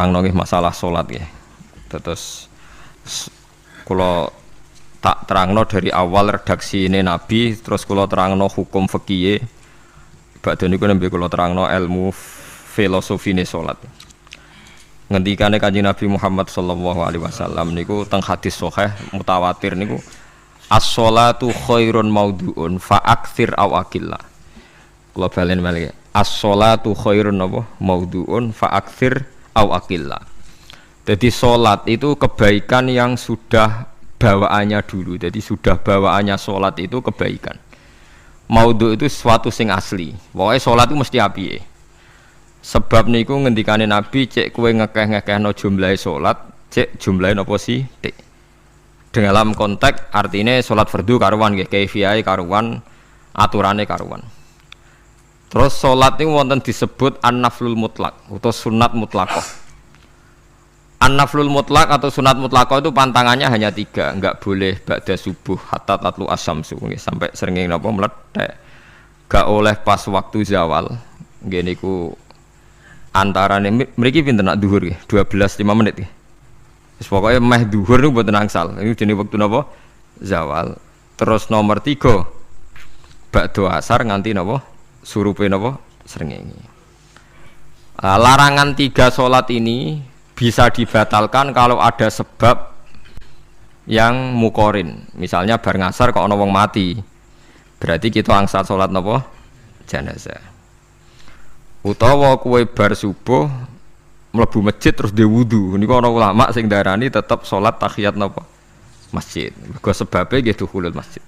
nerangno nggih masalah salat nggih. Terus kula tak terangno dari awal redaksi ini Nabi, terus kula terangno hukum fikih. Badhe niku nembe kula terangno ilmu filosofine salat. Ngendikane Kanjeng Nabi Muhammad sallallahu alaihi wasallam niku teng hadis sahih mutawatir niku as-sholatu khairun maudhu'un fa aktsir aw aqillah. Kula balen malih. As-sholatu khairun apa? Maudhu'un fa aktsir aw aqillah. Jadi salat itu kebaikan yang sudah bawaannya dulu. Jadi sudah bawaannya salat itu kebaikan. Maudhu itu sesuatu sing asli. Pokoke salat itu mesti apike. Sebab niku ngendikane Nabi cek kowe ngekeh-ngekehno jumlahe salat, cek jumlahe napa sih? Dalam konteks artinya salat fardu karuan nggih, kaifiyahe karuan, aturane karuan. Terus salat niku wonten disebut an-naflul mutlak atau sunat mutlaqah. An-naflul mutlak atau sunat mutlaqah itu pantangannya hanya 3, enggak boleh ba'da subuh hatta tatlu asyamsu nggih sampai srengenge napa mlethek. Enggak oleh pas waktu zawal. Nggih niku antarane mriki pinten nak zuhur nggih 12:05 menit nggih. Wis pokoke meh zuhur niku mboten angsal. Niku jenenge wektu napa? Zawal. Terus nomor 3 ba'da asar nganti napa? Surupe napa? Srengenge. Larangan 3 salat ini bisa dibatalkan kalau ada sebab yang mukorin. Misalnya bar ngasar kok ana wong mati. Berarti kita angsal salat napa? Jenazah. Utawa kowe bar subuh mlebu masjid terus dhe wudu. Niku ana ulama sing darani tetep salat tahiyat napa? Masjid. Mergo sebabe nggih dukhulul masjid.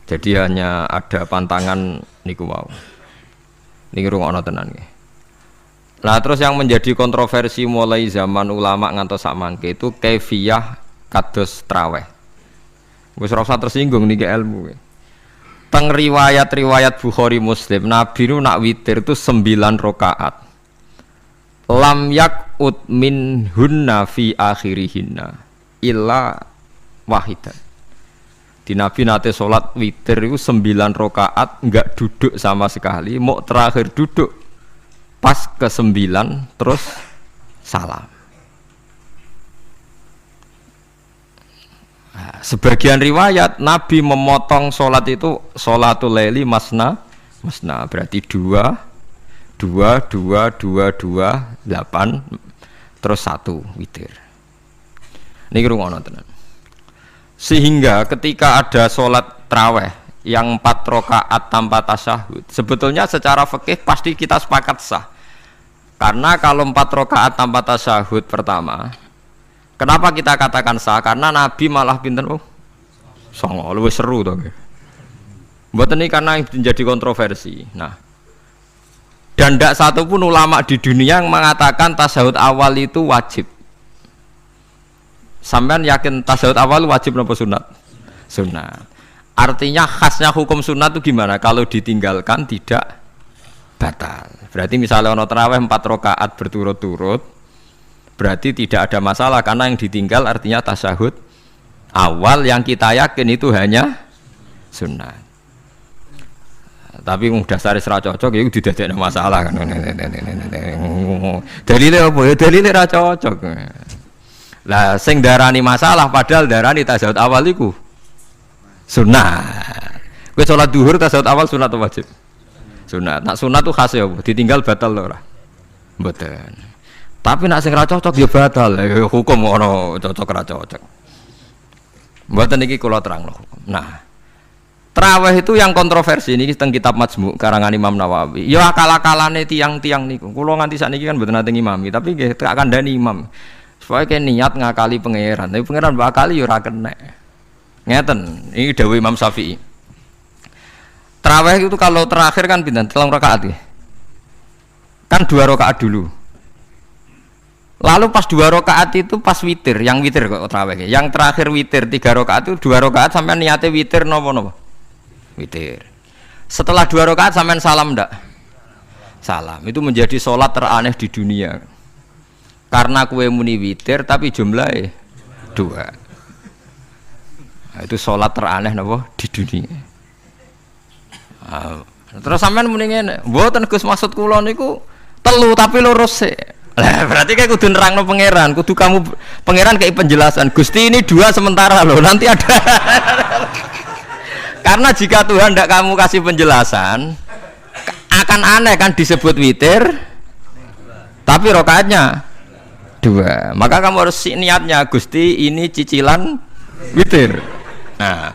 Jadi hanya ada pantangan niku wau. Niki rungokno tenan nggih. Lah terus yang menjadi kontroversi mulai zaman ulama ngantos sakmangke itu kaifiyah kados traweh. Wis ora usah tersinggung niki ilmu. Teng riwayat-riwayat Bukhari Muslim, Nabi nu nak witir itu 9 rakaat. Lam yakut min hunna fi akhirihinna illa wahidan. Di Nabi nate salat witir itu 9 rakaat enggak duduk sama sekali, mau terakhir duduk pas ke-9 terus salam. Nah, sebagian riwayat Nabi memotong sholat itu sholatul laili masna berarti 2 8 terus 1 witir. Niki rungono tenan. Sehingga ketika ada sholat tarawih yang 4 rakaat tanpa tasyahud, sebetulnya secara fikih pasti kita sepakat sah. Karena kalau 4 rakaat tanpa tasyahud pertama, kenapa kita katakan sah? Karena Nabi malah pinten songo, luwih seru to nggih. Mboten iki karena menjadi kontroversi. Nah, dan tidak satu pun ulama di dunia yang mengatakan tasyahud awal itu wajib. Sampean yakin tasyahud awal wajib napa sunat? Sunat. Artinya khasnya hukum sunat itu gimana? Kalau ditinggalkan tidak batal. Berarti misalnya ono tarawih 4 rakaat berturut-turut, berarti tidak ada masalah karena yang ditinggal artinya tasyahud awal yang kita yakin itu hanya sunnah. Tapi dasar ra cocok itu didadekno masalah kan. Dalile apa ya? Dalile ra cocok. Lah sing darani masalah padahal darani tasyahud awal iku sunnah. Kowe salat zuhur tasyahud awal sunat atau wajib? Sunat. Nak sunat tuh khas ya, ditinggal batal lho ora? Mboten. Tapi nak sing ra cocok ya batal. Hukum ono cocok ra cocok. Mboten iki kula terangno hukum. Nah, tarawih itu yang kontroversi niki teng kitab Majmu' karangan Imam Nawawi. Ya akal-akalane tiang-tiang niku. Kula nganti sakniki kan mboten nate ngimami, tapi nggih tak kandhani imam. Supaya ke niat ngakali pangeran. Tapi pangeran bakali ya ora kenek. Ngeten, ini dawuh Imam Syafi'i. Tarawih itu kalau terakhir kan pinten? 3 rakaat ya. Kan 2 rakaat dulu. Lalu pas 2 rakaat itu pas witir, yang witir kok tarawih. Yang terakhir witir 3 rakaat itu 2 rakaat sampean niate witir napa-napa? Witir. Setelah 2 rakaat sampean salam ndak? Salam. Itu menjadi sholat teraneh di dunia. Karena kue muni witir tapi jumlahnya 2. Nah, itu sholat teraneh napa di dunia. Terus sampean muni ngene, mboten Gus maksud kula niku 3 tapi lurus sik. Lah berarti kayak kudu nerangno pangeran, kudu kamu pangeran kayak penjelasan. Gusti ini 2 sementara loh, nanti ada. Karena jika Tuhan tidak kamu kasih penjelasan, akan aneh kan disebut witir, tapi rokaatnya 2. Maka kamu harus niatnya Gusti ini cicilan witir. Nah,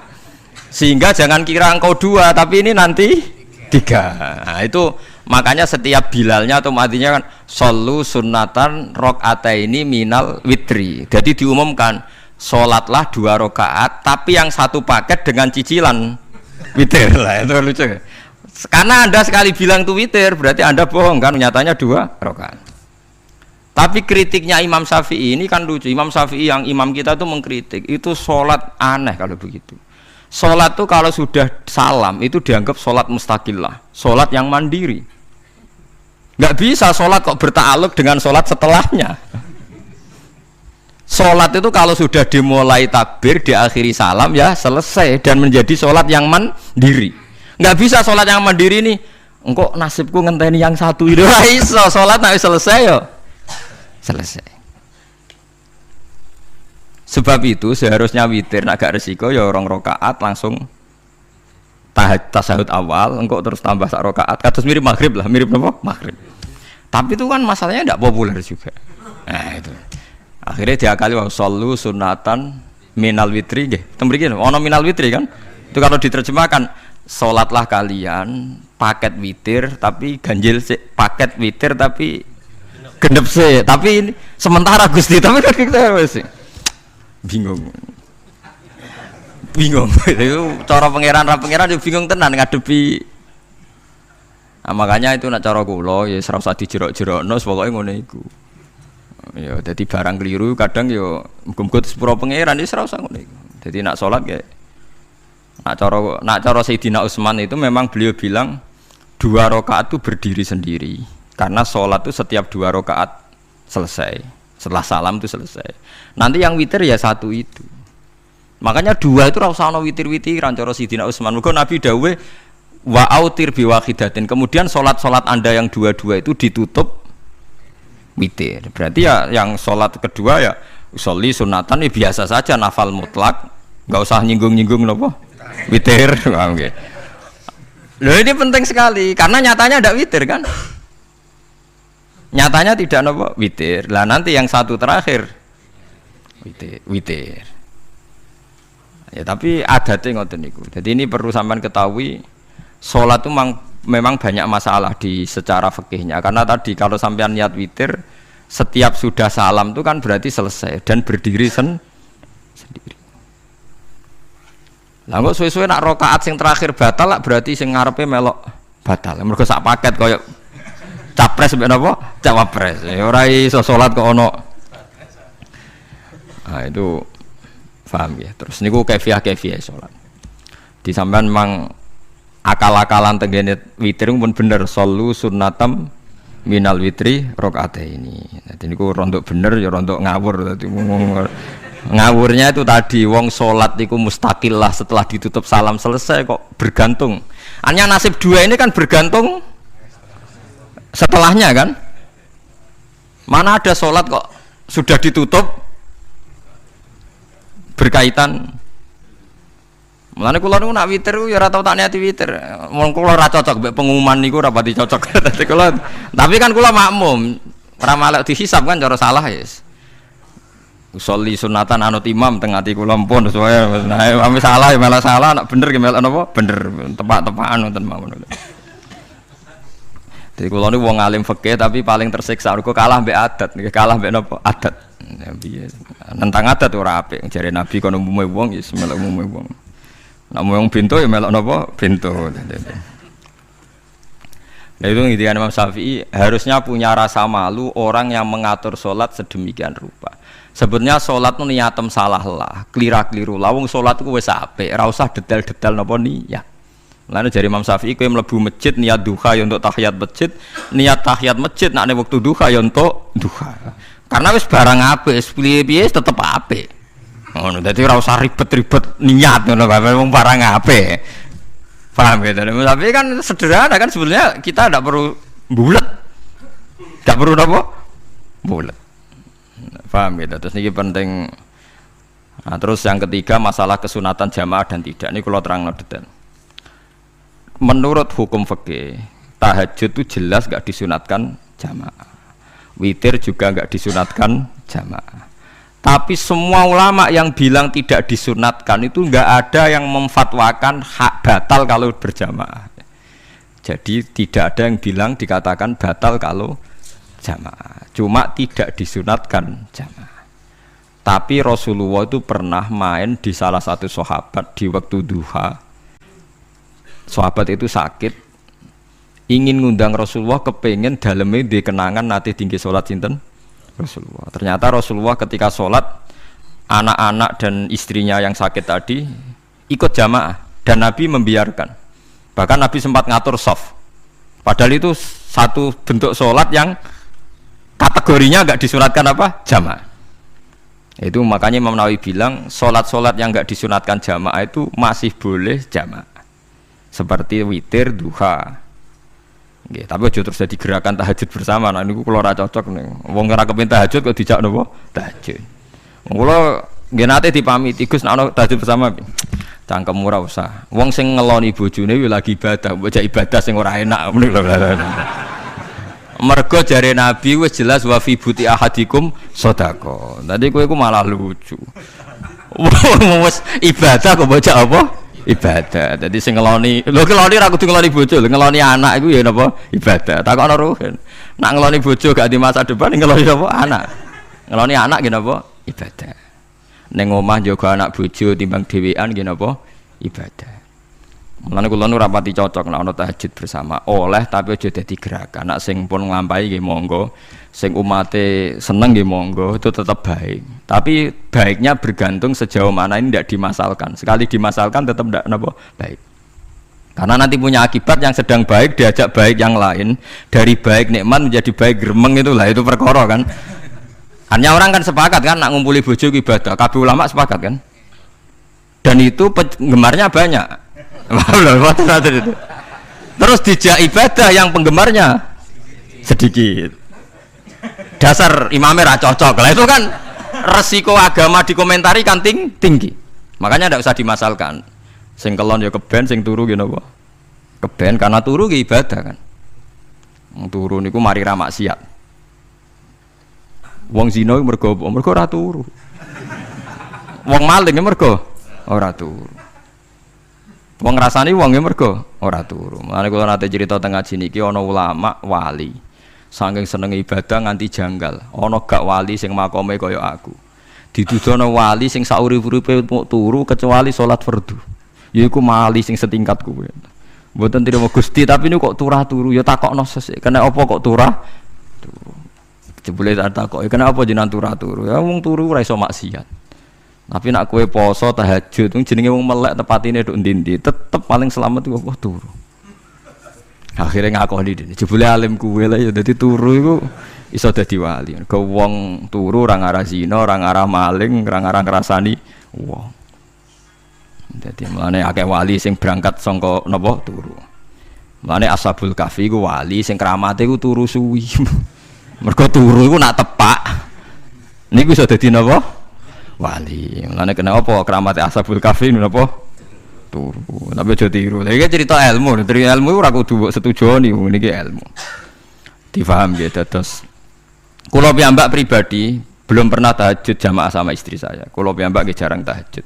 sehingga jangan kira engkau 2, tapi ini nanti 3. Nah, itu makanya setiap bilalnya atau matinya kan solu sunnatan rokataini minal witri. Jadi diumumkan sholatlah 2 rakaat, tapi yang 1 paket dengan cicilan witir. Lah itu lucu. Karena Anda sekali bilang itu witir, berarti Anda bohong kan? Nyatanya 2 rakaat. Tapi kritiknya Imam Syafi'i ini kan lucu. Imam Syafi'i yang imam kita itu mengkritik itu sholat aneh kalau begitu. Sholat itu kalau sudah salam itu dianggap sholat mustaqillah, sholat yang mandiri. Nggak bisa sholat kok bertakluk dengan sholat setelahnya. Sholat itu kalau sudah dimulai takbir, diakhiri salam ya selesai dan menjadi sholat yang mandiri. Nggak bisa sholat yang mandiri nih. Engkau nasibku ngenteni yang 1 itu. Iso sholat nggak selesai yo. Selesai. Sebab itu seharusnya witir agak resiko ya 2 rakaat langsung tasahud awal, engkau terus tambah 1 rakaat. Kados mirip maghrib lah, mirip apa? Maghrib. Tapi itu kan masalahnya tidak populer juga. Nah itu. Akhirnya diakali wa shollu sunatan minal witri nggih. Tembriki ono minal witri kan? Itu kalau diterjemahkan salatlah kalian paket witir tapi ganjil sih, paket witir tapi gendep sih. Tapi ini sementara Gusti, tapi kan kita sih. Bingung. Itu cara pangeran bingung tenan ngadepi. Nah, makanya itu nak cara kula ya ora usah dijerok-jerokno pokoke ngono iku. Ya dadi barang keliru kadang ya muga-muga sepuro pangeran wis ora usah ngono iku. Dadi nak salat kayak nak cara Sayyidina Utsman itu memang beliau bilang 2 rakaat itu berdiri sendiri. Karena salat itu setiap 2 rakaat selesai. Setelah salam itu selesai. Nanti yang witir ya 1 itu. Makanya 2 itu ora usah ana witir-witiran cara Sayyidina Utsman. Muga Nabi dawuh wa autir biwahidatin. Kemudian sholat Anda yang 2 itu ditutup witir. Berarti ya yang sholat kedua ya sholli sunatan ya biasa saja, nafal mutlak, nggak usah nyinggung-nyinggung nopo witir. Oke. Loh ini penting sekali karena nyatanya ada witir kan? Nyatanya tidak nopo witir. Lah nanti yang 1 terakhir witir. Ya tapi adatnya ngoten niku. Jadi ini perlu sampean ketahui. Sholat itu memang banyak masalah di secara fikihnya karena tadi kalau sampean niat witir setiap sudah salam itu kan berarti selesai dan berdiri sendiri. Lah kok suwe-suwe nak rakaat sing terakhir batal lah berarti sing ngarepe melok batal. Mergo sak paket koyo capres mbek napa? Cawapres. Ya ora iso salat kok ono. Nah itu paham ya. Terus niku kaifiah salat. Di sampean memang akal-akalan tenggene witir pun bener solu sunnatam minal witri rakaataini. Dadi niku rontok bener ya rontok ngawur. Dadi ngawurnya itu tadi wong salat niku mustaqillah setelah ditutup salam selesai kok bergantung. Hanya nasib 2 ini kan bergantung setelahnya kan? Mana ada salat kok sudah ditutup berkaitan. Mulane kula niku nak witir ya ora tau tak niati witir. Wong kula ora cocok mbek pengumuman niku ora pati cocok. Dadi kula tapi kan kula makmum. Ora malek dihisab kan cara salah ya. Usolli sunatan anut imam teng ati kula mpun sesuai. Nah, ame salah ya malah salah, nak bener ki melok napa? Bener, tepak-tepakan wonten mawon. Jadi kula niku wong alim fikih tapi paling tersiksa mergo kalah mbek adat, nggih kalah mbek napa? Adat. Ya piye? Nentang adat ora apik. Jare Nabi kono umume wong ya melok umume wong. Nak wong pintu ya melok napa? Pintu. Nah itu ngintikan Imam Syafi'i harusnya punya rasa malu orang yang mengatur sholat sedemikian rupa. Sebetulnya sholat itu niatem salah lah, kelira-keliru. Lawung sholat itu wis apik, ora usah detail-detail napa niat. Lalu dari Imam Syafi'i kowe mlebu masjid niat duha ya untuk tahiyat masjid, niat tahiyat masjid nak waktu duha ya untuk duha. Karena wis barang apik, wis piye-piye tetep apik. Ngono, dadi ora usah ribet-ribet niat ngono bae wong barang apik. Paham ya? Tapi kan sederhana kan sebenarnya kita tidak perlu bulat, tidak perlu apa bulat. Paham gitu. Terus ini penting. Nah, terus yang ketiga masalah kesunatan jamaah dan tidak. Ini kalau terang detail. Menurut hukum fikih, tahajud itu jelas gak disunatkan jamaah. Witir juga gak disunatkan jamaah. Tapi semua ulama yang bilang tidak disunatkan itu gak ada yang memfatwakan hak batal kalau berjamaah. Jadi tidak ada yang bilang dikatakan batal kalau jamaah. Cuma tidak disunatkan jamaah. Tapi Rasulullah itu pernah main di salah satu sahabat di waktu duha. Sahabat itu sakit, ingin ngundang Rasulullah, kepengen dalamnya di kenangan nanti tinggi sholat sinten Rasulullah. Ternyata Rasulullah ketika sholat, anak-anak dan istrinya yang sakit tadi ikut jamaah dan Nabi membiarkan. Bahkan Nabi sempat ngatur shaf. Padahal itu satu bentuk sholat yang kategorinya nggak disunatkan apa? Jamaah. Itu makanya Imam Nawawi bilang sholat-sholat yang nggak disunatkan jamaah itu masih boleh jamaah. Seperti witir, duha. Nggih, tapi aja terus jadi gerakan tahajud bersama. Nah niku kula ora cocok nih. Wong ora kepen tahajud kok dijak napa? Tahajud. Kula nggih nate dipamiti Gus nek ana tahajud bersama. Cangkem ora usah. Wong sing ngeloni bojone kuwi lagi ibadah, bocah ibadah sing ora enak ngono lho. Mergo jare Nabi wis jelas wa fi buti ahadikum sedekah. Tadi kowe iku malah lucu. Wis ibadah kok bocah apa? Ibadah. Jadi sing ngeloni, lho ngeloni ra kudu ngeloni bojo, ngeloni anak iku ya napa? Ibadah. Takokno ruhen. Nak ngeloni bojo gak di masa depan ngeloni apa? Anak. Ngeloni anak nggih napa? Ibadah. Ning omah njaga anak bojo timbang dhewean nggih napa? Ibadah. Mulane kula nu rapati cocok nek ana tahajud bersama. Oleh tapi aja dadi gerakan. Nek sing pun nglampahi nggih monggo, sing umate seneng nggih monggo, itu tetap baik. Tapi baiknya bergantung sejauh mana ini tidak dimasalkan. Sekali dimasalkan tetap tidak napa baik. Karena nanti punya akibat yang sedang baik diajak baik yang lain, dari baik nikmat menjadi baik gremeng itulah itu perkara kan. Hanya orang kan sepakat kan nak ngumpuli bojo ibadah. Kabeh ulama sepakat kan. Dan itu penggemarnya banyak. Terus dijak ibadah yang penggemarnya sedikit. Dasar imamnya ra cocok. Lah itu kan resiko agama dikomentari kan tinggi. Makanya tidak usah dimasalkan. Sing kelon ya keben, sing turu ya napa? Keben karena turu ya ibadah kan. Turu niku mari ra maksiat. Wong zina mergo ora turu. Wong maling mergo ora turu. Wong ngrasani wong ya mergo ora turu. Mulane kula nate cerita teng ngaji niki ana ulama wali. Saking senenge ibadah nganti janggal. Ana gak wali sing makome kaya aku. Didudono wali sing saurip-uripe turu kecuali salat fardu. Yaiku wali sing setingkat kuwe. Mboten trimo Gusti tapi niku kok turah turu ya takokno sesuk. Kena apa kok turah? Turu. Jebule tak takoki, kena apa jenengan turah turu? Ya wong turu ora iso maksiat. Tapi nak kue poso tahajud, jenenge wong melek tepatine nduk ndi-ndi, tetep paling selamat iku apa turu. Akhirnya ngakoni dene. Jebule alim kuwe lah ya dadi turu iku iso dadi wali. Ke wong turu ora ngarah zina, ora ngarah maling, ora ngarah ngrasani wong. Dadi mulane akeh wali sing berangkat saka napa turu. Mulane Ashabul Kahfi iku wali sing kramate iku turu suwi. Mergo turu iku nak tepak. Niku iso dadi napa? Wali. Mulane kena apa kramate Ashabul Kahfi napa? Turu. Tapi aja tiru. Iki cerita ilmu, dari ilmu ora kudu setuju niku niki ilmu. Difaham ya terus. Kula piyambak pribadi belum pernah tahajud jamaah sama istri saya. Kula piyambak jarang tahajud.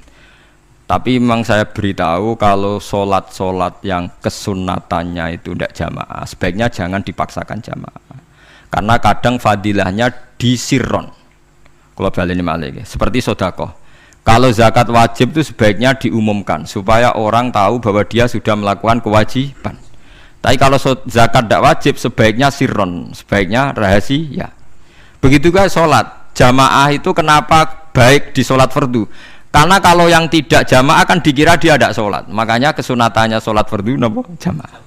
Tapi memang saya beritahu kalau sholat yang kesunatannya itu tidak jamaah, sebaiknya jangan dipaksakan jamaah. Karena kadang fadilahnya disirron. Kalau balik ini malah seperti sodakoh. Kalau zakat wajib itu sebaiknya diumumkan supaya orang tahu bahwa dia sudah melakukan kewajiban. Tapi kalau zakat tidak wajib sebaiknya sirron, sebaiknya rahasia. Begitu juga sholat jamaah itu kenapa baik di sholat fardu? Karena kalau yang tidak jamaah kan dikira dia tidak sholat. Makanya kesunatannya sholat fardu napa jamaah.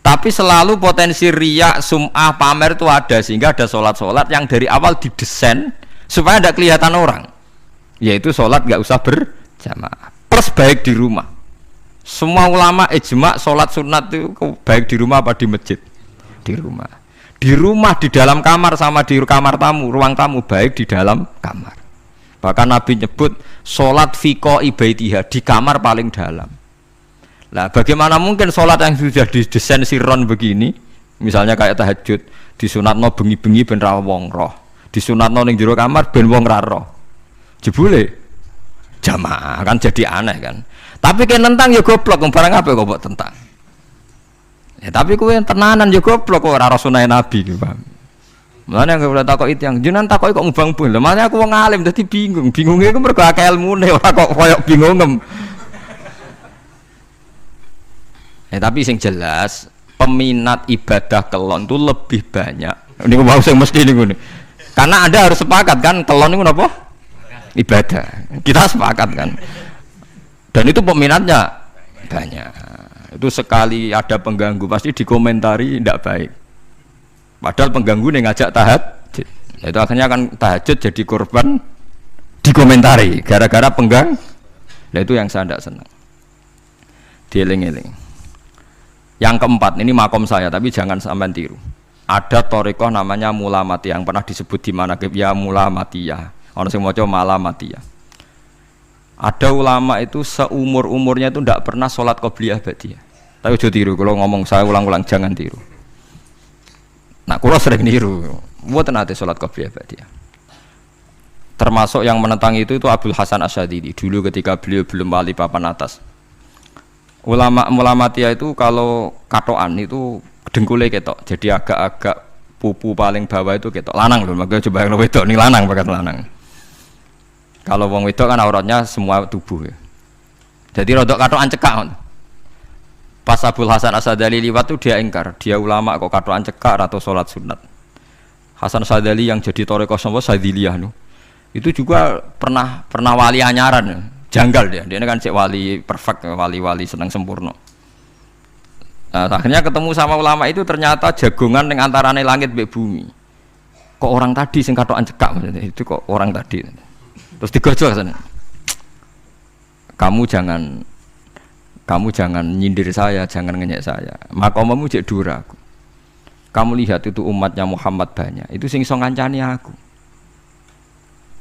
Tapi selalu potensi riya, sum'ah, pamer itu ada sehingga ada sholat-sholat yang dari awal didesain supaya tidak kelihatan orang, yaitu sholat nggak usah berjamaah plus baik di rumah. Semua ulama ijma sholat sunat itu baik di rumah apa di masjid? Di rumah. Di rumah, di dalam kamar sama di kamar tamu, ruang tamu baik di dalam kamar. Bahkan Nabi nyebut sholat fi qa'ibaitiha di kamar paling dalam. Nah, bagaimana mungkin sholat yang sudah didesain siron begini, misalnya kayak tahajud, disunatno bengi-bengi ben ra wong roh, disunatno ning jero kamar ben wong ra roh. Jebule jamaah kan jadi aneh kan. Tapi kan tentang ya goblok, barang apa kok mbok tentang. Ya tapi kowe tenanan ya goblok kok ora sunah Nabi iki, Pak. Mulane aku ora takok itu yang jenengan takoki kok ngubang-ubang. Lah makane aku wong alim dadi bingung. Bingunge iku mergo akeh ilmune ora kok koyo bingungem. Tapi sing jelas peminat ibadah kelon itu lebih banyak. Niku mau sing mesti niku. Karena Anda harus sepakat kan kelon niku napa? Ibadah. Kita sepakat kan. Dan itu peminatnya banyak. Itu sekali ada pengganggu pasti dikomentari tidak baik. Padahal pengganggu yang ngajak tahajud. Nah, itu akhirnya kan tahajud jadi korban dikomentari gara-gara penggang. Nah itu yang saya tidak senang. Dieling-eling. Yang keempat ini makom saya tapi jangan sampai tiru. Ada thariqah namanya mulamatiyah yang pernah disebut di mana ya mulamatiyah. Orang yang mau coba malamatiyah. Ada ulama itu seumur-umurnya itu tidak pernah sholat qobliyah ba'diyah. Tapi jangan tiru, kalau ngomong saya ulang-ulang jangan tiru. Nah, kalau sering tiru, buat nanti sholat qobliyah ba'diyah. Termasuk yang menentang itu Abdul Hasan Asyadili dulu ketika beliau belum wali papan atas. Ulama mulamatiyah itu kalau katoan itu dengkulnya ketok, jadi agak-agak pupu paling bawah itu ketok. Lanang loh, makanya coba yang wedok nih lanang bakat lanang. Kalau wong wedok kan auratnya semua tubuh ya. Jadi rodok katokan cekak. Pas Abdul Hasan Asyadili liwat tuh dia ingkar, dia ulama kok katokan cekak atau sholat sunat. Hasan Asyadili yang jadi thariqah sama Syadziliyah nu. Itu juga pernah wali anyaran ya. Janggal dia kan cek wali perfect, wali senang sempurna. Nah, akhirnya ketemu sama ulama itu ternyata jagongan yang antarane langit mbek bumi. Kok orang tadi sing katokan cekak maksudnya itu kok orang tadi. Terus digojol sana. Kamu jangan nyindir saya, jangan ngenyek saya. Makomamu cek dura aku. Kamu lihat itu umatnya Muhammad banyak. Itu sing iso ngancani aku.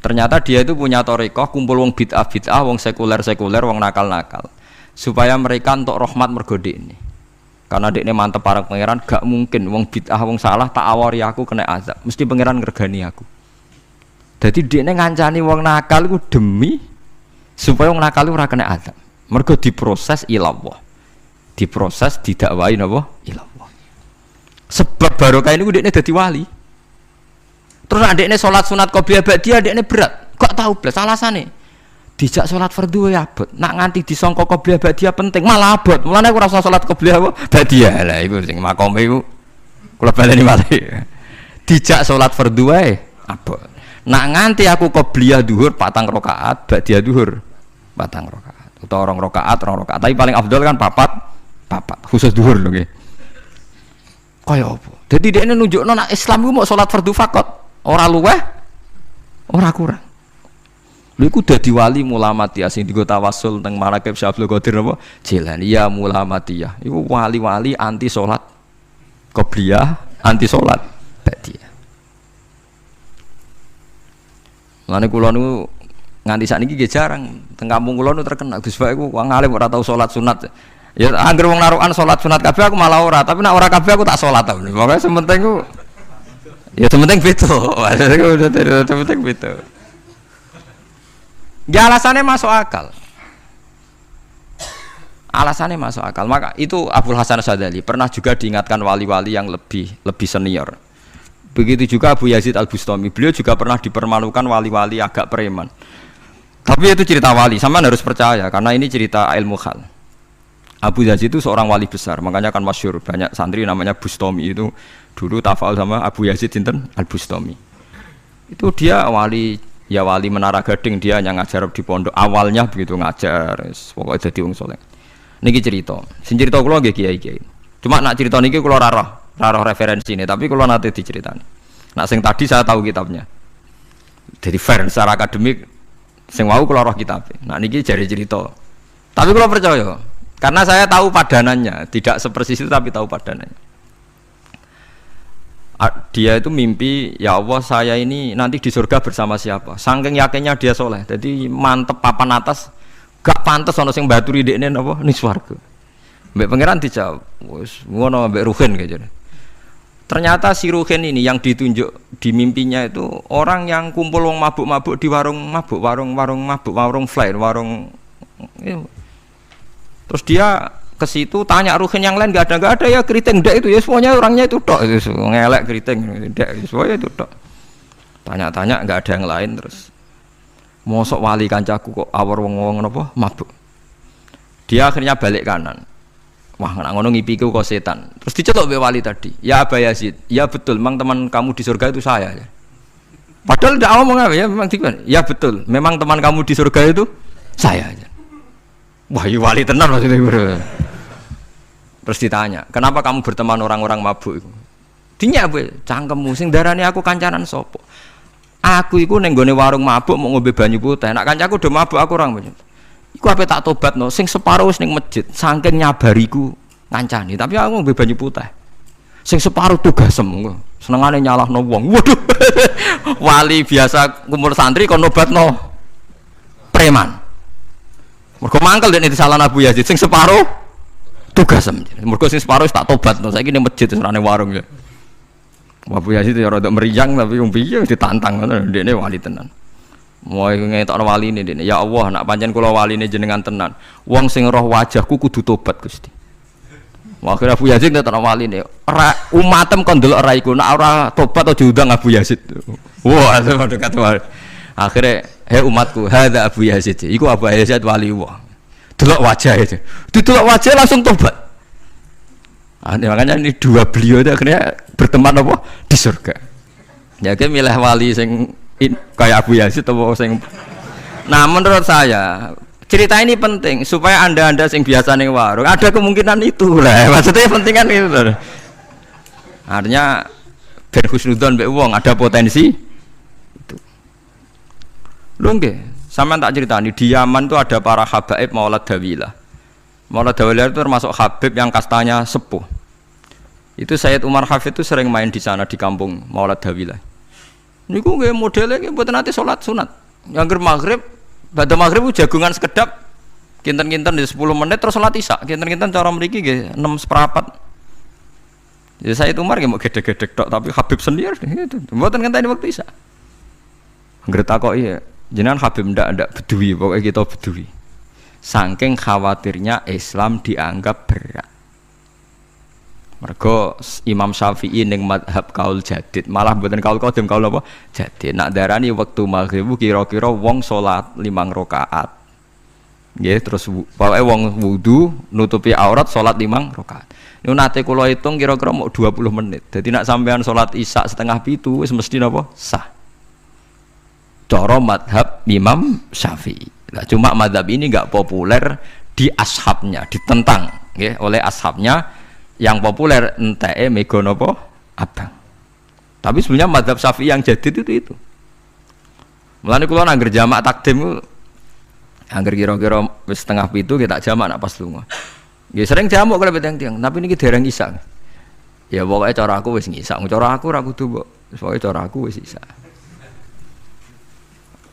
Ternyata dia itu punya thariqah kumpul wong bid'ah, wong sekuler, wong nakal. Supaya mereka untuk rahmat mergo ini. Karena dekne mantep parang pangeran, gak mungkin wong bid'ah, wong salah tak awari aku kena azab. Mesti pangeran ngergani aku. Jadi dia ngancani wong nakal itu demi supaya wong nakal itu ora kena azab. Mergo diproses ilallah. Diproses didakwai napa? Ilallah. Sebab barokah ini dia dadi wali. Terus adekne salat sunat qobliyah ba'diyah adekne berat. Kok tahu blas alasane? Dijak salat fardhu ya abot. Nak nganti disangka qobliyah ba'diyah penting malah abot. Mulane aku ora usah salat qobliyah ba'diyah. Lah iku sing makome iku kula baleni malih. Dijak salat fardhu wae abot. Nak nganti aku qobliyah duhur 4 rakaat, ba'diyah duhur 4 rakaat. Utawa 2 rakaat, tapi paling afdal kan 4 khusus duhur lho nggih. Kaya apa? Dadi dekne nunjukno nek Islam iku mau salat fardhu faqat, ora luweh, ora kurang. Lha iku dadi wali mulamatiyah sing dienggo tawasul teng Manaqib Syekh Abdul Qadir apa? Jilani ya mulamatiyah. Iku wali-wali anti salat qobliyah, anti salat ba'diyah. Lane kula niku nganti sakniki nggih jarang teng kampung kula niku terkenal Gus Bak iku wong alim ora tau salat sunat. Ya anggere wong narukan salat sunat kabeh aku malah ora, tapi nek ora kabeh aku tak salat ta. Pokoke sementing ku ya sementing beda. Sementing beda. Ya alasannya masuk akal. Alasannya masuk akal. Maka itu Abdul Hasan Asyadili pernah juga diingatkan wali-wali yang lebih senior. Begitu juga Abu Yazid Al-Bustami, beliau juga pernah dipermalukan wali-wali agak preman. Tapi itu cerita wali, sama harus percaya karena ini cerita ilmu hal. Abu Yazid itu seorang wali besar, makanya kan masyhur banyak santri namanya Bustami itu dulu tafal sama Abu Yazid sinten Al-Bustami. Itu dia wali Menara Gading, dia yang ngajar di pondok awalnya begitu ngajar, pokoknya jadi wong saleh. Niki cerita, sing cerita kula nggih kiai-kiai. Cuma nak cerita niki kula ora roh referensi ini, tapi kalau nanti diceritani. Nah, sing tadi saya tahu kitabnya. Jadi fair secara akademik, sing wau kalau roh kitabnya. Nah, niki jari cerita. Tapi kalau percaya, karena saya tahu padanannya, tidak sepersis itu tapi tahu padanannya. dia itu mimpi, ya Allah saya ini nanti di surga bersama siapa. Saking yakinnya dia soleh, jadi mantep papan atas, gak pantas ono sing baturi dekne napa ning swarga. Mbek pangeran dijawab, wis ngono mbek Ruhin kaya. Ternyata si Ruhin ini yang ditunjuk di mimpinya itu orang yang kumpul wong mabuk-mabuk di warung mabuk, warung mabuk, warung flare, warung. Terus dia ke situ tanya Ruhin yang lain nggak ada ya keriting ndak itu ya semuanya orangnya itu tok itu ngelek keriting ndak semuanya itu tok. Tanya-tanya nggak ada yang lain terus. Mosok wali kancaku kok awor wong-wong napa mabuk. Dia akhirnya balik kanan. Wah, nak ngono ngipiku kok setan. Terus dicetok mbek wali tadi. Ya Aba Yazid, ya betul, memang teman kamu di surga itu saya ya. Padahal tidak ngomong apa ya, memang dikon. Ya betul, memang teman kamu di surga itu saya aja. Wah, ya wali tenar maksudnya. Terus ditanya, kenapa kamu berteman orang-orang mabuk itu? Dinya apa? Cangkemmu sing darani aku kancanan sopo. Aku iku ning gone warung mabuk mau ngombe banyu putih. Nak kancaku do mabuk aku orang banyak. Iku ape tak tobatno, sing separuh wis ning masjid, saking nyabariku ngancani, tapi aku ngombe banyu putih. Sing separuh tugasem, senengane nyalahno wong. Waduh. Wali biasa kumpul santri kon nobatno preman. Mergo mangkel dekne disalahno Abu Yazid, sing separuh tugasem. Mergo sing separuh tak tobatno, saiki ning masjid serane warung ya. Abu Yazid ya rada meriang tapi wong piye ditantang ngono, dekne wali tenan. Mau ngetokno waline dene. Ya Allah, nak pancen kula waline jenengan tenan. Wong sing roh wajahku kudu tobat Gusti. Akhire Abu Yazid ngetokno waline. Ora umatem kon ndelok ora iku, nak ora tobat aja diundang Abu Yazid. Wah, dekat wali. Akhire, "He umatku, hadza Abu Yazid." Iku Abu Yazid wali Allah. Delok wajah itu. Didelok wajah langsung tobat. Makanya ini dua beliau itu akhirnya berteman apa? Di surga. Ya ke milih wali sing kayak Abu Yazid atau sing. Nah menurut saya cerita ini penting supaya anda sing biasa ning warung ada kemungkinan itu lah. Maksudnya penting kan itu. Artinya ben husnudzon mbek wong ada potensi itu. Lho nggih, sampean tak ceritani di Yaman itu ada para habaib Maulad Dawilah. Maulad Dawilah itu termasuk habib yang kastanya sepuh. Itu Sayyid Umar Hafid itu sering main di sana di kampung Maulad Dawilah. Niku nggih modele nggih mboten nate salat sunat. Angger maghrib, badhe maghrib jagungan sekedap kinten-kinten di 10 menit terus salat isya. Kinten-kinten cara mriki nggih 6:04. Ya Sayyid Umar nggih mau gedhe-gedhe tok tapi Habib sendiri gitu. Mboten ngenteni waktu isya. Angger takoki jenengan Habib ndak bedui pokoke kita bedui. Saking khawatirnya Islam dianggap berat. Mergo Imam Syafi'i ning mazhab kaul jadid, malah mboten kaul qadim kaul apa? Jadid. Nak darani wektu maghrib kira-kira wong salat 5 rakaat. Nggih, terus pokoke wong wudu nutupi aurat salat 5 rakaat. Niku nate kula hitung kira-kira mau 20 menit. Dadi nak sampean salat Isya 6:30 wis mesti napa? Sah. Cara mazhab Imam Syafi'i. Nah, cuma mazhab ini enggak populer di ashabnya, ditentang nggih oleh ashabnya. Yang populer enteke mega napa abang. Tapi sebenarnya mazhab Syafi'i yang jadid itu. Mulane kula nang jamak takdim angger kira-kira wis 6:30 kita jamak nak pas lunga. Nggih sering jamak kalau tiang-tiang, tapi niki dereng isya. Ya pokoke cara aku wis ngisa, cara aku ora kudu mbok. Pokoke cara aku wis isya.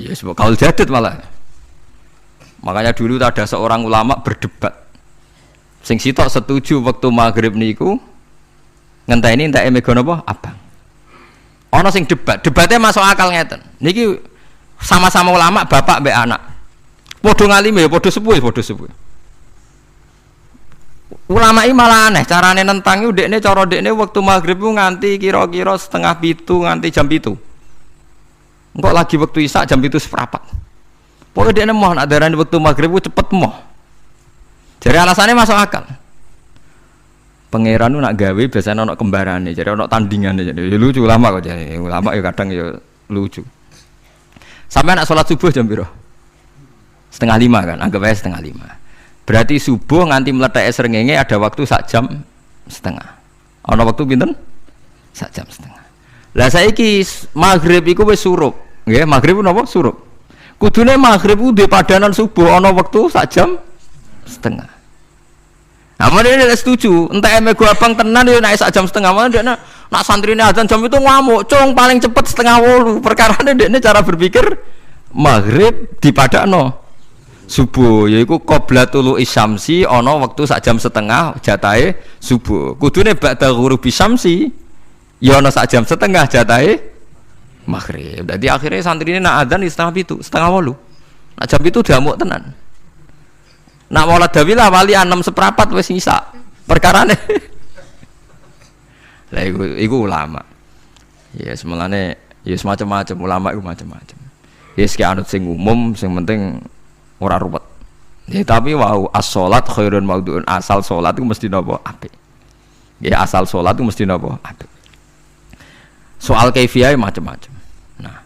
Ya sebab kaul jadid malah. Makanya dulu ada seorang ulama berdebat. Sing sitok setuju waktu maghrib niku ngenteni enteke mega napa abang. Ana sing debatnya masuk akal ngeten. Niki sama-sama ulama bapak mbek anak. Padha ngalime ya padha sepuh. Ulama iki malah aneh carane nentang iku dekne cara dekne waktu maghrib ku nganti kira-kira 6:30 nganti jam 7. Engko lagi waktu isya jam 7:04. Pokoke dekne moh nak darani waktu maghrib ku cepet moh. Jadi alasannya masuk akal. Pangeran nak gawe biasanya ono kembarane, jadi ono tandingannya. Jadi lucu ulama kok jadi ulama ya kadang ya lucu. Sampai nak sholat subuh jam piro? 4:30 kan, anggap aja 4:30. Berarti subuh nganti meletak srengenge ada waktu 1,5 jam. Ono waktu pinten? 1,5 jam. Lah saiki maghrib iku wis surup. Nggih, maghrib napa surup. Kudune maghrib ku duwe padanan subuh ono waktu 1,5 jam. Nah, mana dia setuju? Entah emang gua abang tenan dia naik 1,5 jam. Mana dia Nak santrine adzan jam itu ngamuk, cung paling cepet 7:30. Perkarane dekne cara berpikir maghrib dipadakno subuh, yaiku qoblatul isyamsi ana wektu sak jam setengah jatahe subuh. Kudune ba'da ghurubi syamsi ya ana sak jam setengah jatahe maghrib. Dadi akhirnya santrine nak adzan 7:30, 7:30. Nak jam itu diamuk tenan. Nak maulad dawilah wali 6:15 wis ngisa. Perkarane lah iku ulama. Ya semelane ya semacam-macam ulama iku macam-macam. Ya sik anut sing umum, sing penting ora ruwet. Ya tapi wau as-shalat khairun maudhu'un, asal salat itu mesti napa apik. Ya asal salat itu mesti napa apik. Soal kaifiyah macam-macam. Nah,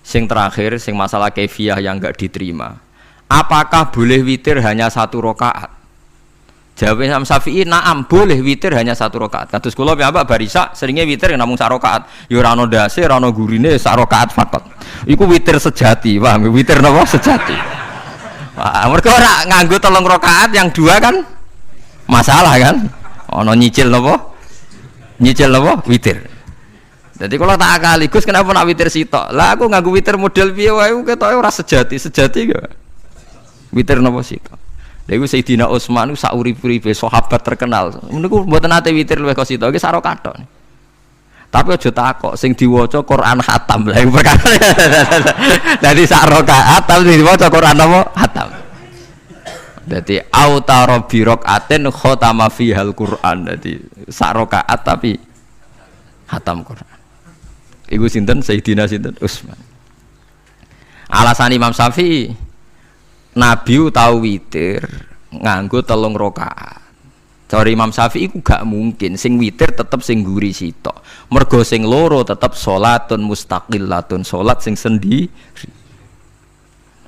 sing terakhir sing masalah kaifiyah yang enggak diterima. Apakah boleh witir hanya 1 rakaat? Jawab Imam Syafi'i, na'am, boleh witir hanya 1 rakaat. Kados kula piyambak barisa seringnya witir namung 1 rakaat. Ya ora ono ndase, ora ono gurine, 1 rakaat fakot. Iku witir sejati, paham? Witir napa sejati. Wah, mergo ora nganggo 3 rakaat yang 2 kan masalah kan? Ono nyicil napa? Nyicil napa? Witir. Jadi kalau tak akali, Gus kenapa nak witir sitok? Lah aku nganggo witir model piye wae ketoke ora sejati, sejati gak? Witir napa sitok? Lha iku Sayyidina Utsman sak urip-uripe sahabat terkenal. Niku mboten nate witir luwih kok sitok, iki saro kathok. Tapi aja takok sing diwaca Quran khatam. Lah iku perkara. Dadi sak rakaat tapi diwaca Quran apa? Khatam. Dadi autara bi rakaatin khatama fihal Quran. Dadi sak rakaat tapi khatam Quran. Iku sinten Sayyidina sinten Utsman. Alasan Imam Syafi'i Nabi tahu witir nganggo 3 rakaat. Cara Imam Syafi'i iku gak mungkin sing witir tetep sing guri sitok. Mergo sing loro tetep salatun mustaqillatun, salat sing sendiri.